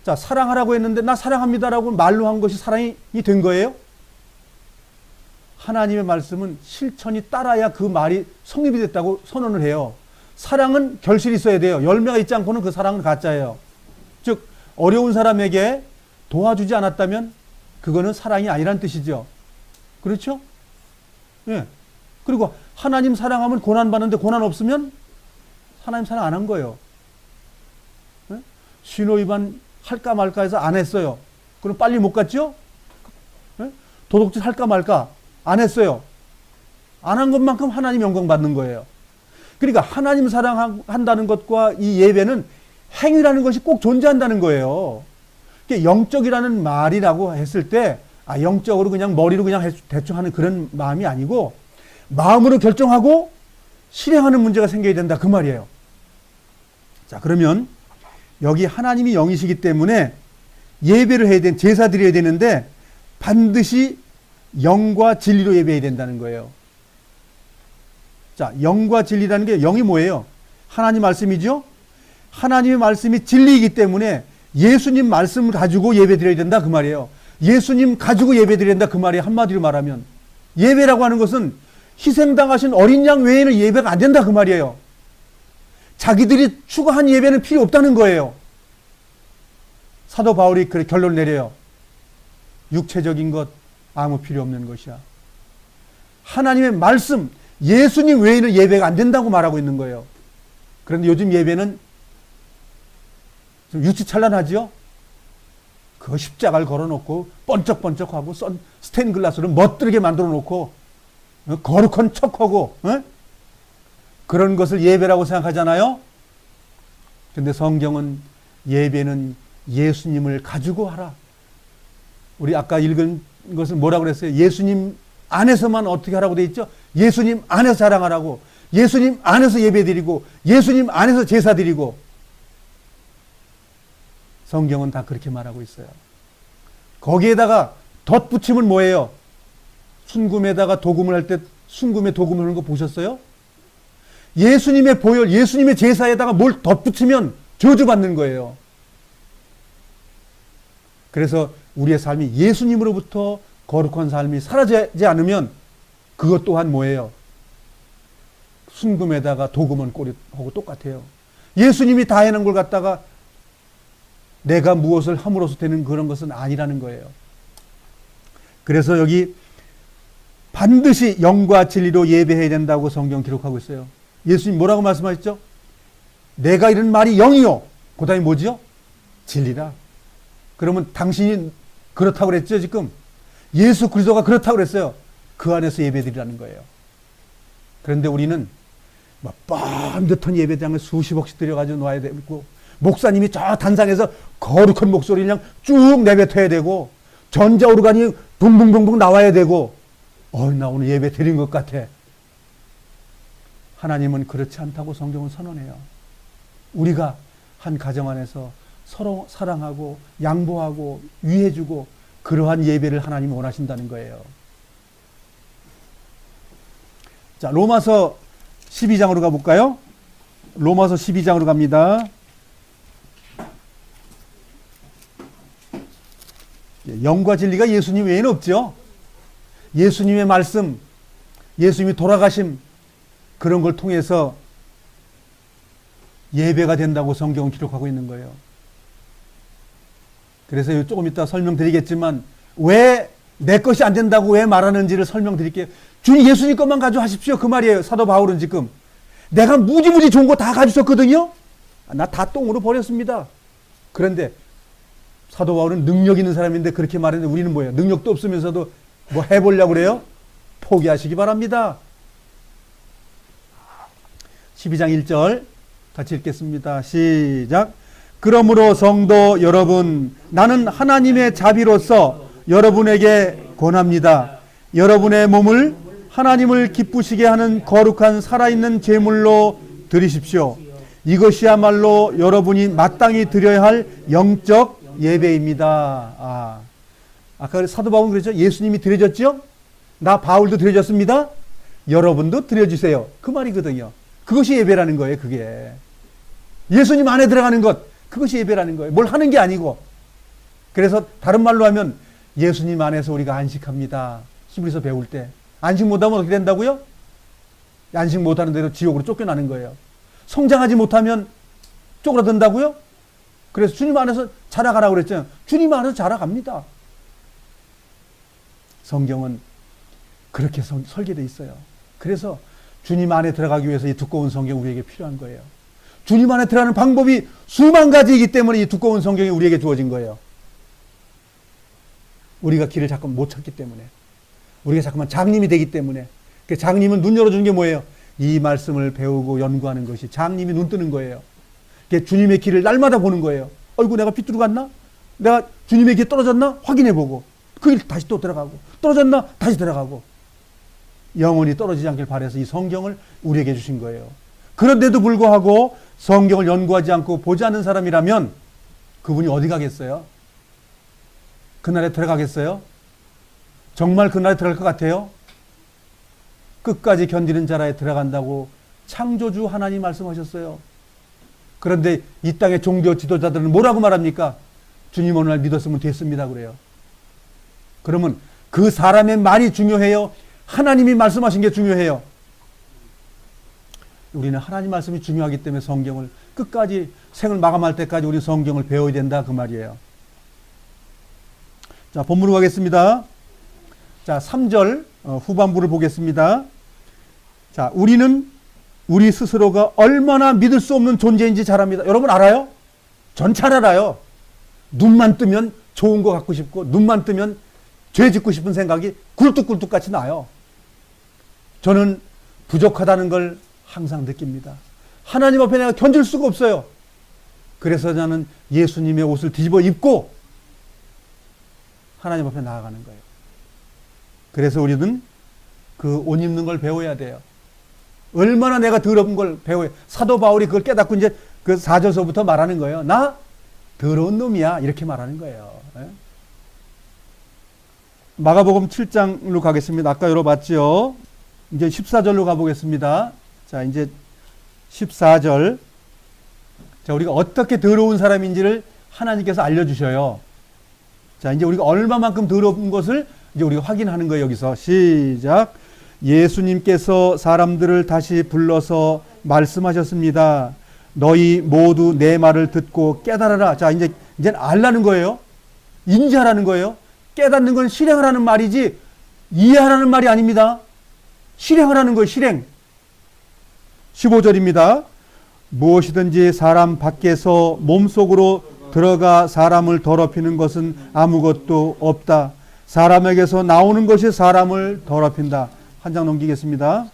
사랑하라고 했는데 나 사랑합니다라고 말로 한 것이 사랑이 된 거예요? 하나님의 말씀은 실천이 따라야 그 말이 성립이 됐다고 선언을 해요. 사랑은 결실이 있어야 돼요. 열매가 있지 않고는 그 사랑은 가짜예요. 즉 어려운 사람에게 도와주지 않았다면 그거는 사랑이 아니란 뜻이죠. 그렇죠? 예. 그리고 하나님 사랑하면 고난 받는데 고난 없으면 하나님 사랑 안 한 거예요. 예? 신호 위반 할까 말까 해서 안 했어요. 그럼 빨리 못 갔죠? 예? 도둑질 할까 말까 안 했어요. 안 한 것만큼 하나님 영광 받는 거예요. 그러니까 하나님 사랑한다는 것과 이 예배는 행위라는 것이 꼭 존재한다는 거예요. 영적이라는 말이라고 했을 때 영적으로 그냥 머리로 그냥 대충 하는 그런 마음이 아니고 마음으로 결정하고 실행하는 문제가 생겨야 된다. 그 말이에요. 자, 그러면 여기 하나님이 영이시기 때문에 예배를 해야 제사 드려야 되는데 반드시 영과 진리로 예배해야 된다는 거예요. 자, 영과 진리라는 게 영이 뭐예요? 하나님 말씀이죠? 하나님의 말씀이 진리이기 때문에 예수님 말씀을 가지고 예배 드려야 된다. 그 말이에요. 예수님 가지고 예배 드려야 된다. 그 말이에요. 한마디로 말하면. 예배라고 하는 것은 희생당하신 어린 양 외에는 예배가 안 된다. 그 말이에요. 자기들이 추구한 예배는 필요 없다는 거예요. 사도 바울이 그렇게 결론을 내려요. 육체적인 것 아무 필요 없는 것이야. 하나님의 말씀, 예수님 외에는 예배가 안 된다고 말하고 있는 거예요. 그런데 요즘 예배는 좀 유치찬란하죠? 그 십자가를 걸어놓고 번쩍번쩍하고 스테인글라스를 멋들게 만들어 놓고 거룩한 척하고 그런 것을 예배라고 생각하잖아요. 근데 성경은 예배는 예수님을 가지고 하라. 우리 아까 읽은 것을 뭐라고 그랬어요? 예수님 안에서만 어떻게 하라고 돼 있죠? 예수님 안에서 자랑하라고, 예수님 안에서 예배드리고, 예수님 안에서 제사드리고. 성경은 다 그렇게 말하고 있어요. 거기에다가 덧붙임은 뭐예요? 순금에다가 도금을 할 때 순금에 도금을 하는 거 보셨어요? 예수님의 보혈, 예수님의 제사에다가 뭘 덧붙이면 저주받는 거예요. 그래서 우리의 삶이 예수님으로부터 거룩한 삶이 사라지지 않으면 그것 또한 뭐예요? 순금에다가 도금은 꼴하고 똑같아요. 예수님이 다 해놓은 걸 갖다가 내가 무엇을 함으로써 되는 그런 것은 아니라는 거예요. 그래서 여기 반드시 영과 진리로 예배해야 된다고 성경 기록하고 있어요. 예수님 뭐라고 말씀하셨죠? 내가 이런 말이 영이요. 그 다음에 뭐죠? 진리라. 그러면 당신이 그렇다고 그랬죠, 지금? 예수 그리스도가 그렇다고 그랬어요. 그 안에서 예배드리라는 거예요. 그런데 우리는 막 번듯한 예배장을 수십억씩 들여가지고 놔야 되고, 목사님이 저 단상에서 거룩한 목소리를 그냥 쭉 내뱉어야 되고, 전자오르간이 붕붕붕붕 나와야 되고, 나 오늘 예배 드린 것 같아. 하나님은 그렇지 않다고 성경은 선언해요. 우리가 한 가정 안에서 서로 사랑하고 양보하고 위해주고 그러한 예배를 하나님이 원하신다는 거예요. 자, 로마서 12장으로 가볼까요? 로마서 12장으로 갑니다. 영과 진리가 예수님 외에는 없죠. 예수님의 말씀, 예수님이 돌아가심, 그런 걸 통해서 예배가 된다고 성경은 기록하고 있는 거예요. 그래서 조금 이따 설명드리겠지만 왜 내 것이 안 된다고 왜 말하는지를 설명드릴게요. 주님 예수님 것만 가지고 하십시오. 그 말이에요. 사도 바울은 지금 내가 무지무지 좋은 거 다 가지셨거든요. 나 다 똥으로 버렸습니다. 그런데 사도 바울은 능력 있는 사람인데 그렇게 말했는데 우리는 뭐예요? 능력도 없으면서도 뭐 해보려고 그래요? 포기하시기 바랍니다. 12장 1절 같이 읽겠습니다. 시작. 그러므로 성도 여러분, 나는 하나님의 자비로서 여러분에게 권합니다. 여러분의 몸을 하나님을 기쁘시게 하는 거룩한 살아있는 제물로 드리십시오. 이것이야말로 여러분이 마땅히 드려야 할 영적 예배입니다. 아까 사도 바울은 그랬죠? 예수님이 드려졌죠? 나 바울도 드려졌습니다. 여러분도 드려주세요. 그 말이거든요. 그것이 예배라는 거예요. 그게 예수님 안에 들어가는 것, 그것이 예배라는 거예요. 뭘 하는 게 아니고. 그래서 다른 말로 하면 예수님 안에서 우리가 안식합니다. 히브리서 배울 때 안식 못하면 어떻게 된다고요? 안식 못하는 대로 지옥으로 쫓겨나는 거예요. 성장하지 못하면 쪼그라든다고요? 그래서 주님 안에서 자라가라고 그랬잖아요. 주님 안에서 자라갑니다. 성경은 그렇게 설계되어 있어요. 그래서 주님 안에 들어가기 위해서 이 두꺼운 성경 우리에게 필요한 거예요. 주님 안에 들어가는 방법이 수만 가지이기 때문에 이 두꺼운 성경이 우리에게 주어진 거예요. 우리가 길을 자꾸 못 찾기 때문에, 우리가 자꾸만 장님이 되기 때문에. 그 장님은 눈 열어주는 게 뭐예요? 이 말씀을 배우고 연구하는 것이 장님이 눈 뜨는 거예요. 주님의 길을 날마다 보는 거예요. 어이구 내가 삐뚤어 갔나? 내가 주님의 길 떨어졌나? 확인해보고 그 길 다시 또 들어가고, 떨어졌나? 다시 들어가고. 영원히 떨어지지 않길 바라서 이 성경을 우리에게 주신 거예요. 그런데도 불구하고 성경을 연구하지 않고 보지 않는 사람이라면 그분이 어디 가겠어요? 그날에 들어가겠어요? 정말 그날에 들어갈 것 같아요? 끝까지 견디는 자라에 들어간다고 창조주 하나님 말씀하셨어요. 그런데 이 땅의 종교 지도자들은 뭐라고 말합니까? 주님 오늘 날 믿었으면 됐습니다 그래요. 그러면 그 사람의 말이 중요해요? 하나님이 말씀하신 게 중요해요? 우리는 하나님 말씀이 중요하기 때문에 성경을 끝까지 생을 마감할 때까지 우리 성경을 배워야 된다 그 말이에요. 자, 본문으로 가겠습니다. 자, 3절 후반부를 보겠습니다. 자, 우리는 우리 스스로가 얼마나 믿을 수 없는 존재인지 잘 압니다. 여러분 알아요? 전 잘 알아요. 눈만 뜨면 좋은 거 갖고 싶고 눈만 뜨면 죄 짓고 싶은 생각이 굴뚝굴뚝 같이 나요. 저는 부족하다는 걸 항상 느낍니다. 하나님 앞에 내가 견딜 수가 없어요. 그래서 나는 예수님의 옷을 뒤집어 입고 하나님 앞에 나아가는 거예요. 그래서 우리는 그 옷 입는 걸 배워야 돼요. 얼마나 내가 더러운 걸 배워야. 사도 바울이 그걸 깨닫고 이제 그 4절서부터 말하는 거예요. 나 더러운 놈이야. 이렇게 말하는 거예요. 마가복음 7장로 가겠습니다. 아까 열어봤죠. 이제 14절로 가보겠습니다. 자, 이제 14절. 자, 우리가 어떻게 더러운 사람인지를 하나님께서 알려주셔요. 자, 이제 우리가 얼마만큼 더러운 것을 이제 우리가 확인하는 거예요. 여기서 시작. 예수님께서 사람들을 다시 불러서 말씀하셨습니다. 너희 모두 내 말을 듣고 깨달아라. 자, 이제 알라는 거예요. 인지하라는 거예요. 깨닫는 건 실행하라는 말이지 이해하라는 말이 아닙니다. 실행하라는 거예요. 실행. 15절입니다. 무엇이든지 사람 밖에서 몸속으로 들어가 사람을 더럽히는 것은 아무것도 없다. 사람에게서 나오는 것이 사람을 더럽힌다. 한 장 넘기겠습니다.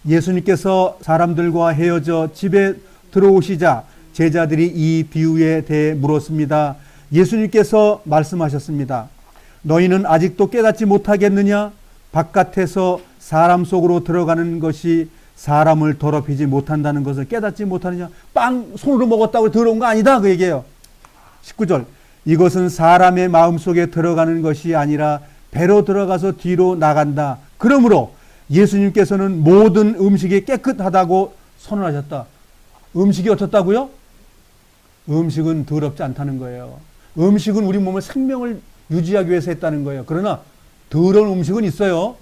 예수님께서 사람들과 헤어져 집에 들어오시자 제자들이 이 비유에 대해 물었습니다. 예수님께서 말씀하셨습니다. 너희는 아직도 깨닫지 못하겠느냐? 바깥에서 사람 속으로 들어가는 것이 사람을 더럽히지 못한다는 것을 깨닫지 못하느냐? 빵 손으로 먹었다고 더러운 거 아니다. 그 얘기예요. 19절. 이것은 사람의 마음속에 들어가는 것이 아니라 배로 들어가서 뒤로 나간다. 그러므로 예수님께서는 모든 음식이 깨끗하다고 선언하셨다. 음식이 어떻다고요? 음식은 더럽지 않다는 거예요. 음식은 우리 몸의 생명을 유지하기 위해서 했다는 거예요. 그러나 더러운 음식은 있어요.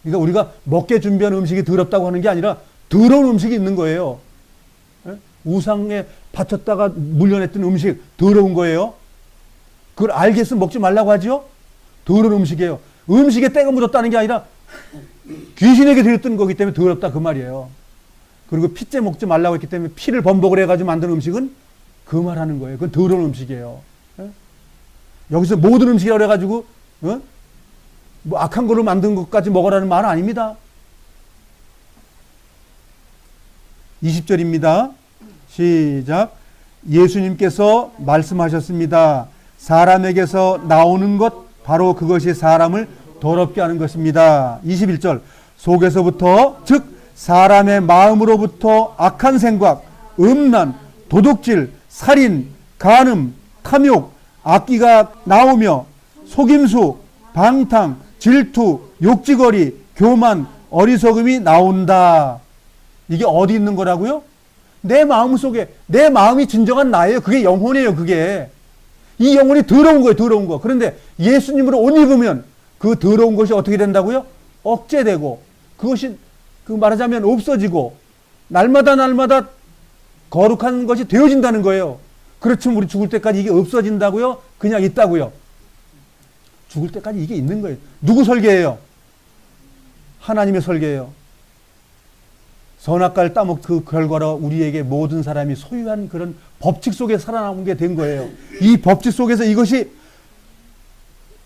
그러니까 우리가 먹게 준비한 음식이 더럽다고 하는 게 아니라 더러운 음식이 있는 거예요. 우상에 바쳤다가 물려냈던 음식 더러운 거예요. 그걸 알겠으면 먹지 말라고 하죠. 더러운 음식이에요. 음식에 때가 묻었다는 게 아니라 귀신에게 드렸던 거기 때문에 더럽다 그 말이에요. 그리고 피째 먹지 말라고 했기 때문에 피를 범벅을 해가지고 만든 음식은 그 말하는 거예요. 그건 더러운 음식이에요. 여기서 모든 음식이라고 해가지고 뭐 악한 거로 만든 것까지 먹으라는 말은 아닙니다. 20절입니다. 시작. 예수님께서 말씀하셨습니다. 사람에게서 나오는 것 바로 그것이 사람을 더럽게 하는 것입니다. 21절. 속에서부터 즉 사람의 마음으로부터 악한 생각, 음란, 도둑질, 살인, 간음, 탐욕, 악기가 나오며 속임수, 방탕, 질투, 욕지거리, 교만, 어리석음이 나온다. 이게 어디 있는 거라고요? 내 마음 속에. 내 마음이 진정한 나예요. 그게 영혼이에요. 그게. 이 영혼이 더러운 거예요. 더러운 거. 그런데 예수님으로 옷 입으면 그 더러운 것이 어떻게 된다고요? 억제되고 그것이 그 말하자면 없어지고 날마다 거룩한 것이 되어진다는 거예요. 그렇지만 우리 죽을 때까지 이게 없어진다고요? 그냥 있다고요? 죽을 때까지 이게 있는 거예요. 누구 설계예요? 하나님의 설계예요. 선악과를 따먹 그 결과로 우리에게 모든 사람이 소유한 그런 법칙 속에 살아남게 된 거예요. 이 법칙 속에서 이것이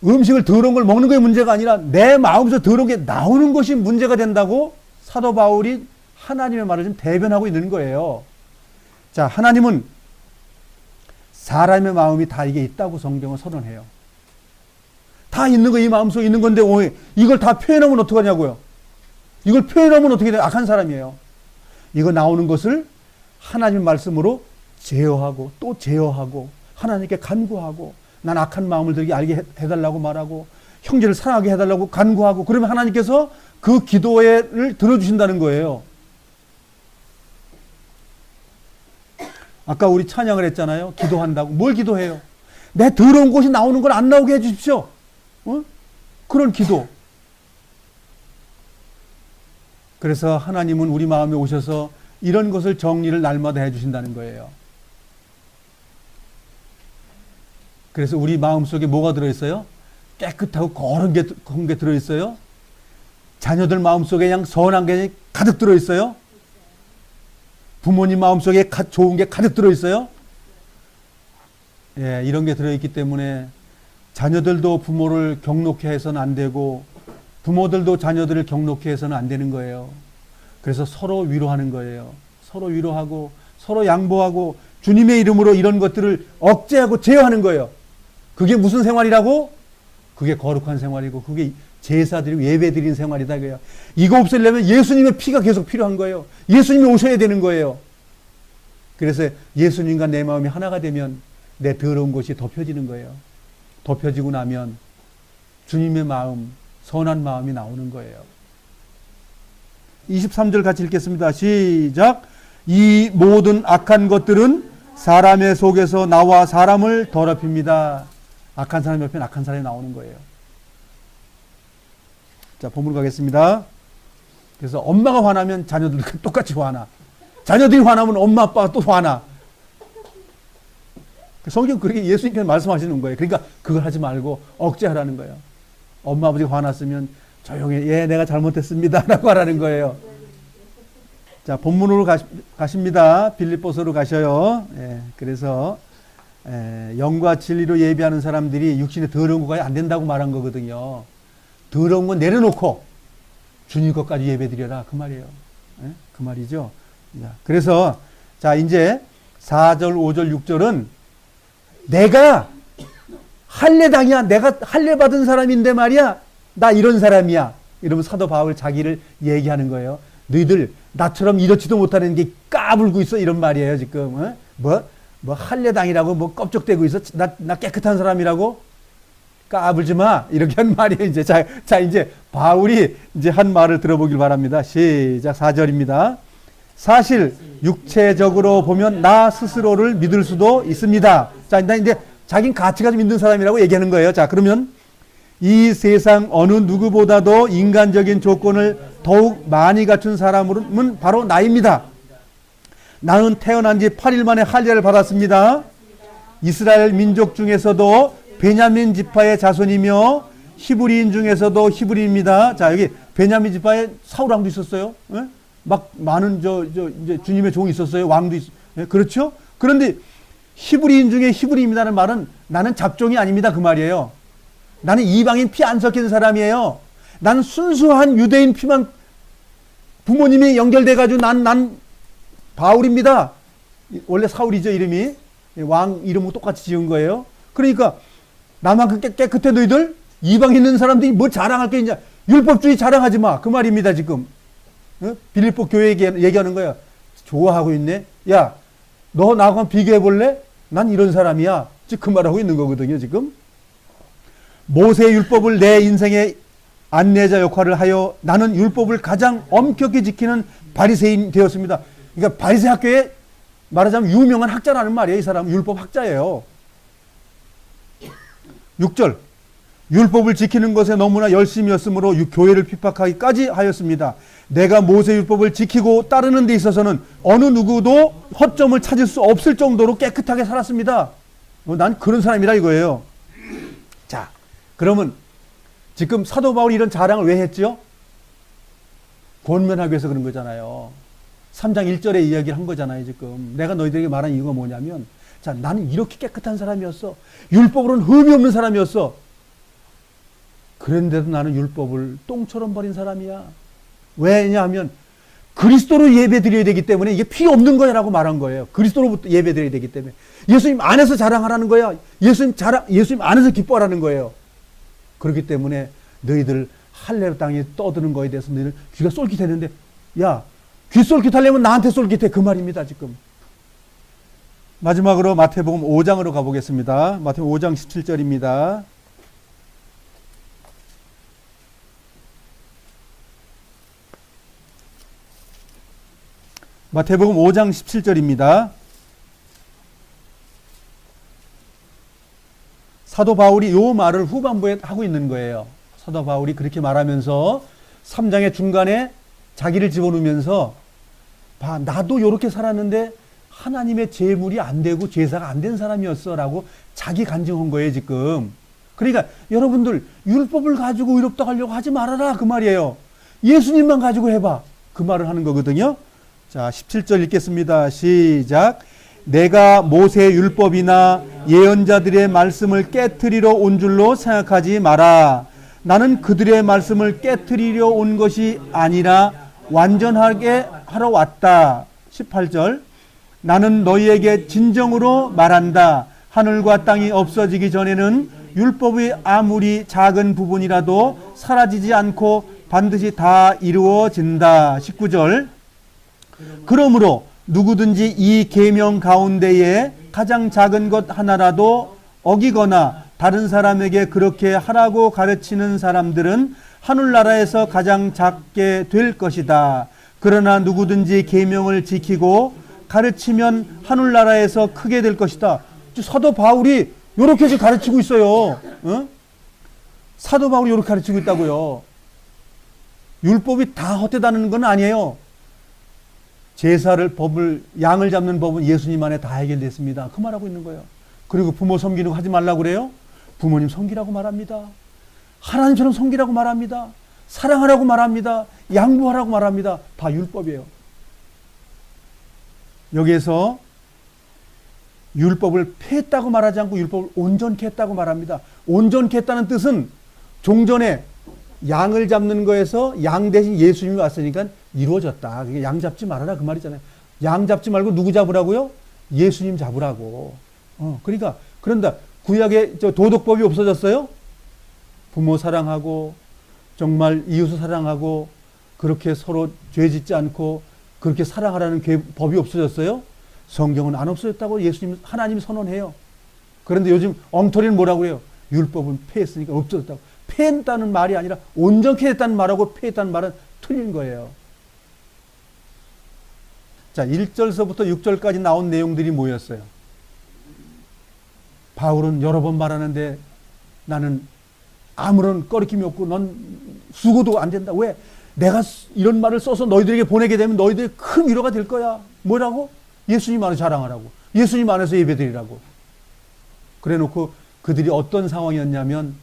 음식을 더러운 걸 먹는 것이 문제가 아니라 내 마음에서 더러운 게 나오는 것이 문제가 된다고 사도 바울이 하나님의 말을 지금 대변하고 있는 거예요. 자, 하나님은 사람의 마음이 다 이게 있다고 성경은 선언해요. 다 있는 거, 이 마음속에 있는 건데 이걸 다 표현하면 어떡하냐고요. 이걸 표현하면 어떻게 돼요? 악한 사람이에요. 이거 나오는 것을 하나님 말씀으로 제어하고 또 제어하고 하나님께 간구하고 난 악한 마음을 들게 알게 해달라고 말하고 형제를 사랑하게 해달라고 간구하고 그러면 하나님께서 그 기도를 들어주신다는 거예요. 아까 우리 찬양을 했잖아요. 기도한다고. 뭘 기도해요? 내 더러운 곳이 나오는 걸 안 나오게 해주십시오. 그런 기도. 그래서 하나님은 우리 마음에 오셔서 이런 것을 정리를 날마다 해주신다는 거예요. 그래서 우리 마음속에 뭐가 들어있어요? 깨끗하고 거룩한 게 들어있어요. 자녀들 마음속에 그냥 선한 게 가득 들어있어요. 부모님 마음속에 좋은 게 가득 들어있어요. 예, 이런 게 들어있기 때문에 자녀들도 부모를 경록해 해서는 안 되고 부모들도 자녀들을 경록해 해서는 안 되는 거예요. 그래서 서로 위로하는 거예요. 서로 위로하고 서로 양보하고 주님의 이름으로 이런 것들을 억제하고 제어하는 거예요. 그게 무슨 생활이라고? 그게 거룩한 생활이고 그게 제사드리고 예배드리는 생활이다. 그래요. 이거 없애려면 예수님의 피가 계속 필요한 거예요. 예수님이 오셔야 되는 거예요. 그래서 예수님과 내 마음이 하나가 되면 내 더러운 것이 덮여지는 거예요. 덮여지고 나면 주님의 마음, 선한 마음이 나오는 거예요. 23절 같이 읽겠습니다. 시작. 이 모든 악한 것들은 사람의 속에서 나와 사람을 더럽힙니다. 악한 사람 옆에 악한 사람이 나오는 거예요. 자, 본문 가겠습니다. 그래서 엄마가 화나면 자녀들도 똑같이 화나. 자녀들이 화나면 엄마 아빠가 또 화나. 성경 그렇게 예수님께서 말씀하시는 거예요. 그러니까 그걸 하지 말고 억제하라는 거예요. 엄마 아버지가 화났으면 조용히 예 내가 잘못했습니다 라고 하라는 거예요. 자, 본문으로 가십니다. 빌립보서로 가셔요. 예, 그래서 영과 진리로 예배하는 사람들이 육신에 더러운 것까지 안 된다고 말한 거거든요. 더러운 건 내려놓고 주님 것까지 예배드려라 그 말이에요. 예? 그 말이죠. 자, 그래서 자 이제 4절 5절 6절은 내가 할례당이야. 내가 할례 받은 사람인데 말이야. 나 이런 사람이야. 이러면 사도 바울 자기를 얘기하는 거예요. 너희들 나처럼 이렇지도 못하는 게 까불고 있어 이런 말이에요 지금. 어? 뭐 할례당이라고 뭐 껍적대고 있어. 나 깨끗한 사람이라고 까불지 마 이렇게 한 말이에요. 이제 자 이제 바울이 이제 한 말을 들어보길 바랍니다. 시작. 4절입니다. 사실 육체적으로 보면 나 스스로를 믿을 수도 있습니다. 자, 이제 자긴 가치가 좀 있는 사람이라고 얘기하는 거예요. 자, 그러면 이 세상 어느 누구보다도 인간적인 조건을 더욱 많이 갖춘 사람은 바로 나입니다. 나는 태어난 지 8일 만에 할례를 받았습니다. 이스라엘 민족 중에서도 베냐민 지파의 자손이며 히브리인 중에서도 히브리입니다. 자, 여기 베냐민 지파에 사울왕도 있었어요. 예? 막 많은 이제 주님의 종이 있었어요. 왕도 예? 그렇죠? 그런데 히브리인 중에 히브리입니다는 말은 나는 잡종이 아닙니다. 그 말이에요. 나는 이방인 피 안 섞인 사람이에요. 나는 순수한 유대인 피만 부모님이 연결돼가지고 난 바울입니다. 원래 사울이죠, 이름이. 왕 이름하고 똑같이 지은 거예요. 그러니까 나만큼 깨끗해 너희들? 이방인 있는 사람들이 뭐 자랑할 게 있냐? 율법주의 자랑하지 마. 그 말입니다, 지금. 어? 빌립보 교회 얘기하는 거야. 좋아하고 있네. 야, 너 나하고 비교해 볼래? 난 이런 사람이야. 즉 그 말하고 있는 거거든요, 지금. 모세의 율법을 내 인생의 안내자 역할을 하여 나는 율법을 가장 엄격히 지키는 바리새인 되었습니다. 그러니까 바리새 학교에 말하자면 유명한 학자라는 말이에요. 이 사람은 율법 학자예요. 6절. 율법을 지키는 것에 너무나 열심이었으므로 교회를 핍박하기까지 하였습니다. 내가 모세 율법을 지키고 따르는 데 있어서는 어느 누구도 허점을 찾을 수 없을 정도로 깨끗하게 살았습니다. 난 그런 사람이라 이거예요. 자, 그러면 지금 사도 바울이 이런 자랑을 왜 했죠? 권면하기 위해서 그런 거잖아요. 3장 1절에 이야기를 한 거잖아요, 지금. 내가 너희들에게 말한 이유가 뭐냐면, 자, 나는 이렇게 깨끗한 사람이었어. 율법으로는 흠이 없는 사람이었어. 그런데도 나는 율법을 똥처럼 버린 사람이야. 왜냐하면 그리스도로 예배드려야 되기 때문에 이게 필요 없는 거야라고 말한 거예요. 그리스도로부터 예배드려야 되기 때문에. 예수님 안에서 자랑하라는 거야. 예수님 안에서 기뻐하라는 거예요. 그렇기 때문에 너희들 할례 땅에 떠드는 거에 대해서 너희들 귀가 쏠깃했는데, 야, 귀 쏠깃하려면 나한테 쏠깃해. 그 말입니다, 지금. 마지막으로 마태복음 5장으로 가보겠습니다. 마태복음 5장 17절입니다. 마태복음 5장 17절입니다. 사도 바울이 요 말을 후반부에 하고 있는 거예요. 사도 바울이 그렇게 말하면서 3장의 중간에 자기를 집어넣으면서 봐, 나도 요렇게 살았는데 하나님의 제물이 안 되고 제사가 안 된 사람이었어 라고 자기 간증한 거예요, 지금. 그러니까 여러분들 율법을 가지고 의롭다 하려고 하지 말아라 그 말이에요. 예수님만 가지고 해봐 그 말을 하는 거거든요. 자, 17절 읽겠습니다. 시작. 내가 모세의 율법이나 예언자들의 말씀을 깨트리러 온 줄로 생각하지 마라. 나는 그들의 말씀을 깨트리려 온 것이 아니라 완전하게 하러 왔다. 18절. 나는 너희에게 진정으로 말한다. 하늘과 땅이 없어지기 전에는 율법의 아무리 작은 부분이라도 사라지지 않고 반드시 다 이루어진다. 19절. 그러므로 누구든지 이 계명 가운데에 가장 작은 것 하나라도 어기거나 다른 사람에게 그렇게 하라고 가르치는 사람들은 하늘나라에서 가장 작게 될 것이다. 그러나 누구든지 계명을 지키고 가르치면 하늘나라에서 크게 될 것이다. 사도 바울이 이렇게 지금 가르치고 있어요. 어? 사도 바울이 이렇게 가르치고 있다고요. 율법이 다 헛되다는 건 아니에요. 제사를 법을 양을 잡는 법은 예수님 안에 다 해결됐습니다. 그 말하고 있는 거예요. 그리고 부모 섬기는 거 하지 말라고 그래요. 부모님 섬기라고 말합니다. 하나님처럼 섬기라고 말합니다. 사랑하라고 말합니다. 양보하라고 말합니다. 다 율법이에요. 여기에서 율법을 폐했다고 말하지 않고 율법을 온전케 했다고 말합니다. 온전케 했다는 뜻은 종전에 양을 잡는 거에서 양 대신 예수님이 왔으니까 이루어졌다. 그게 양 잡지 말아라 그 말이잖아요. 양 잡지 말고 누구 잡으라고요? 예수님 잡으라고. 그러니까 그런다. 구약에 도덕법이 없어졌어요? 부모 사랑하고 정말 이웃을 사랑하고 그렇게 서로 죄 짓지 않고 그렇게 사랑하라는 법이 없어졌어요? 성경은 안 없어졌다고 예수님 하나님이 선언해요. 그런데 요즘 엉터리는 뭐라고 해요? 율법은 폐했으니까 없어졌다고. 폐했다는 말이 아니라 온전케 했다는 말하고 폐했다는 말은 틀린 거예요. 자, 1절서부터 6절까지 나온 내용들이 뭐였어요? 바울은 여러 번 말하는데 나는 아무런 꺼리낌이 없고 넌 수고도 안 된다. 왜? 내가 이런 말을 써서 너희들에게 보내게 되면 너희들이 큰 위로가 될 거야. 뭐라고? 예수님 안에 자랑하라고. 예수님 안에서 예배드리라고. 그래놓고 그들이 어떤 상황이었냐면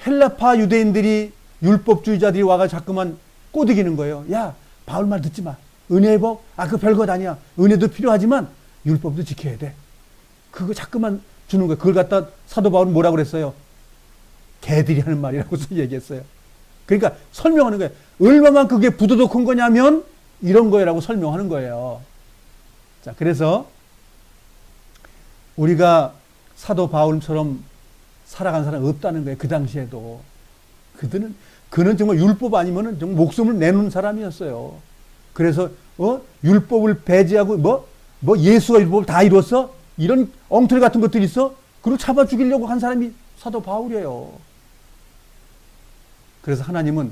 헬라파 유대인들이 율법주의자들이 와가 자꾸만 꼬드기는 거예요. 야, 바울 말 듣지 마. 은혜의 법? 그거 별것 아니야. 은혜도 필요하지만 율법도 지켜야 돼. 그거 자꾸만 주는 거예요. 그걸 갖다 사도 바울은 뭐라고 그랬어요? 개들이 하는 말이라고 얘기했어요. 그러니까 설명하는 거예요. 얼마만 그게 부도덕한 거냐면 이런 거라고 설명하는 거예요. 자, 그래서 우리가 사도 바울처럼 살아간 사람 없다는 거예요. 그 당시에도. 그는 정말 율법 아니면은 정말 목숨을 내놓은 사람이었어요. 그래서, 율법을 배제하고, 예수가 율법을 다 이뤘어? 이런 엉터리 같은 것들이 있어? 그리고 잡아 죽이려고 한 사람이 사도 바울이에요. 그래서 하나님은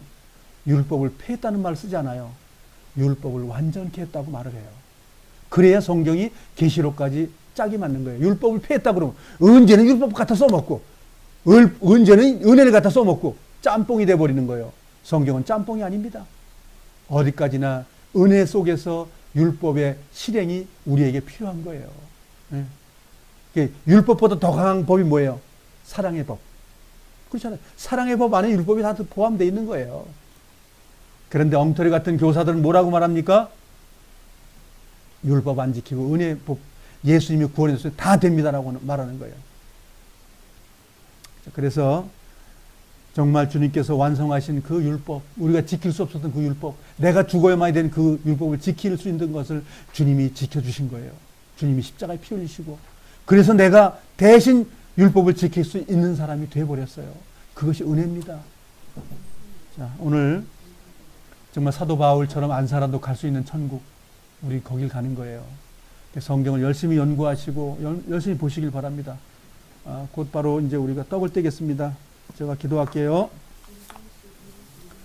율법을 폐했다는 말을 쓰지 않아요. 율법을 완전케 했다고 말을 해요. 그래야 성경이 계시록까지 짝이 맞는 거예요. 율법을 폐했다 그러면 언제는 율법 갖다 써먹고 언제는 은혜를 갖다 써먹고 짬뽕이 돼버리는 거예요. 성경은 짬뽕이 아닙니다. 어디까지나 은혜 속에서 율법의 실행이 우리에게 필요한 거예요. 네. 율법보다 더 강한 법이 뭐예요? 사랑의 법. 그렇잖아요. 사랑의 법 안에 율법이 다 포함되어 있는 거예요. 그런데 엉터리 같은 교사들은 뭐라고 말합니까? 율법 안 지키고 은혜 법 예수님이 구원해줬어요. 다 됩니다라고 말하는 거예요. 그래서 정말 주님께서 완성하신 그 율법, 우리가 지킬 수 없었던 그 율법, 내가 죽어야만 된 그 율법을 지킬 수 있는 것을 주님이 지켜주신 거예요. 주님이 십자가에 피 흘리시고 그래서 내가 대신 율법을 지킬 수 있는 사람이 되어버렸어요. 그것이 은혜입니다. 자, 오늘 정말 사도 바울처럼 안 살아도 갈 수 있는 천국, 우리 거길 가는 거예요. 성경을 열심히 연구하시고 열심히 보시길 바랍니다. 곧바로 이제 우리가 떡을 떼겠습니다. 제가 기도할게요.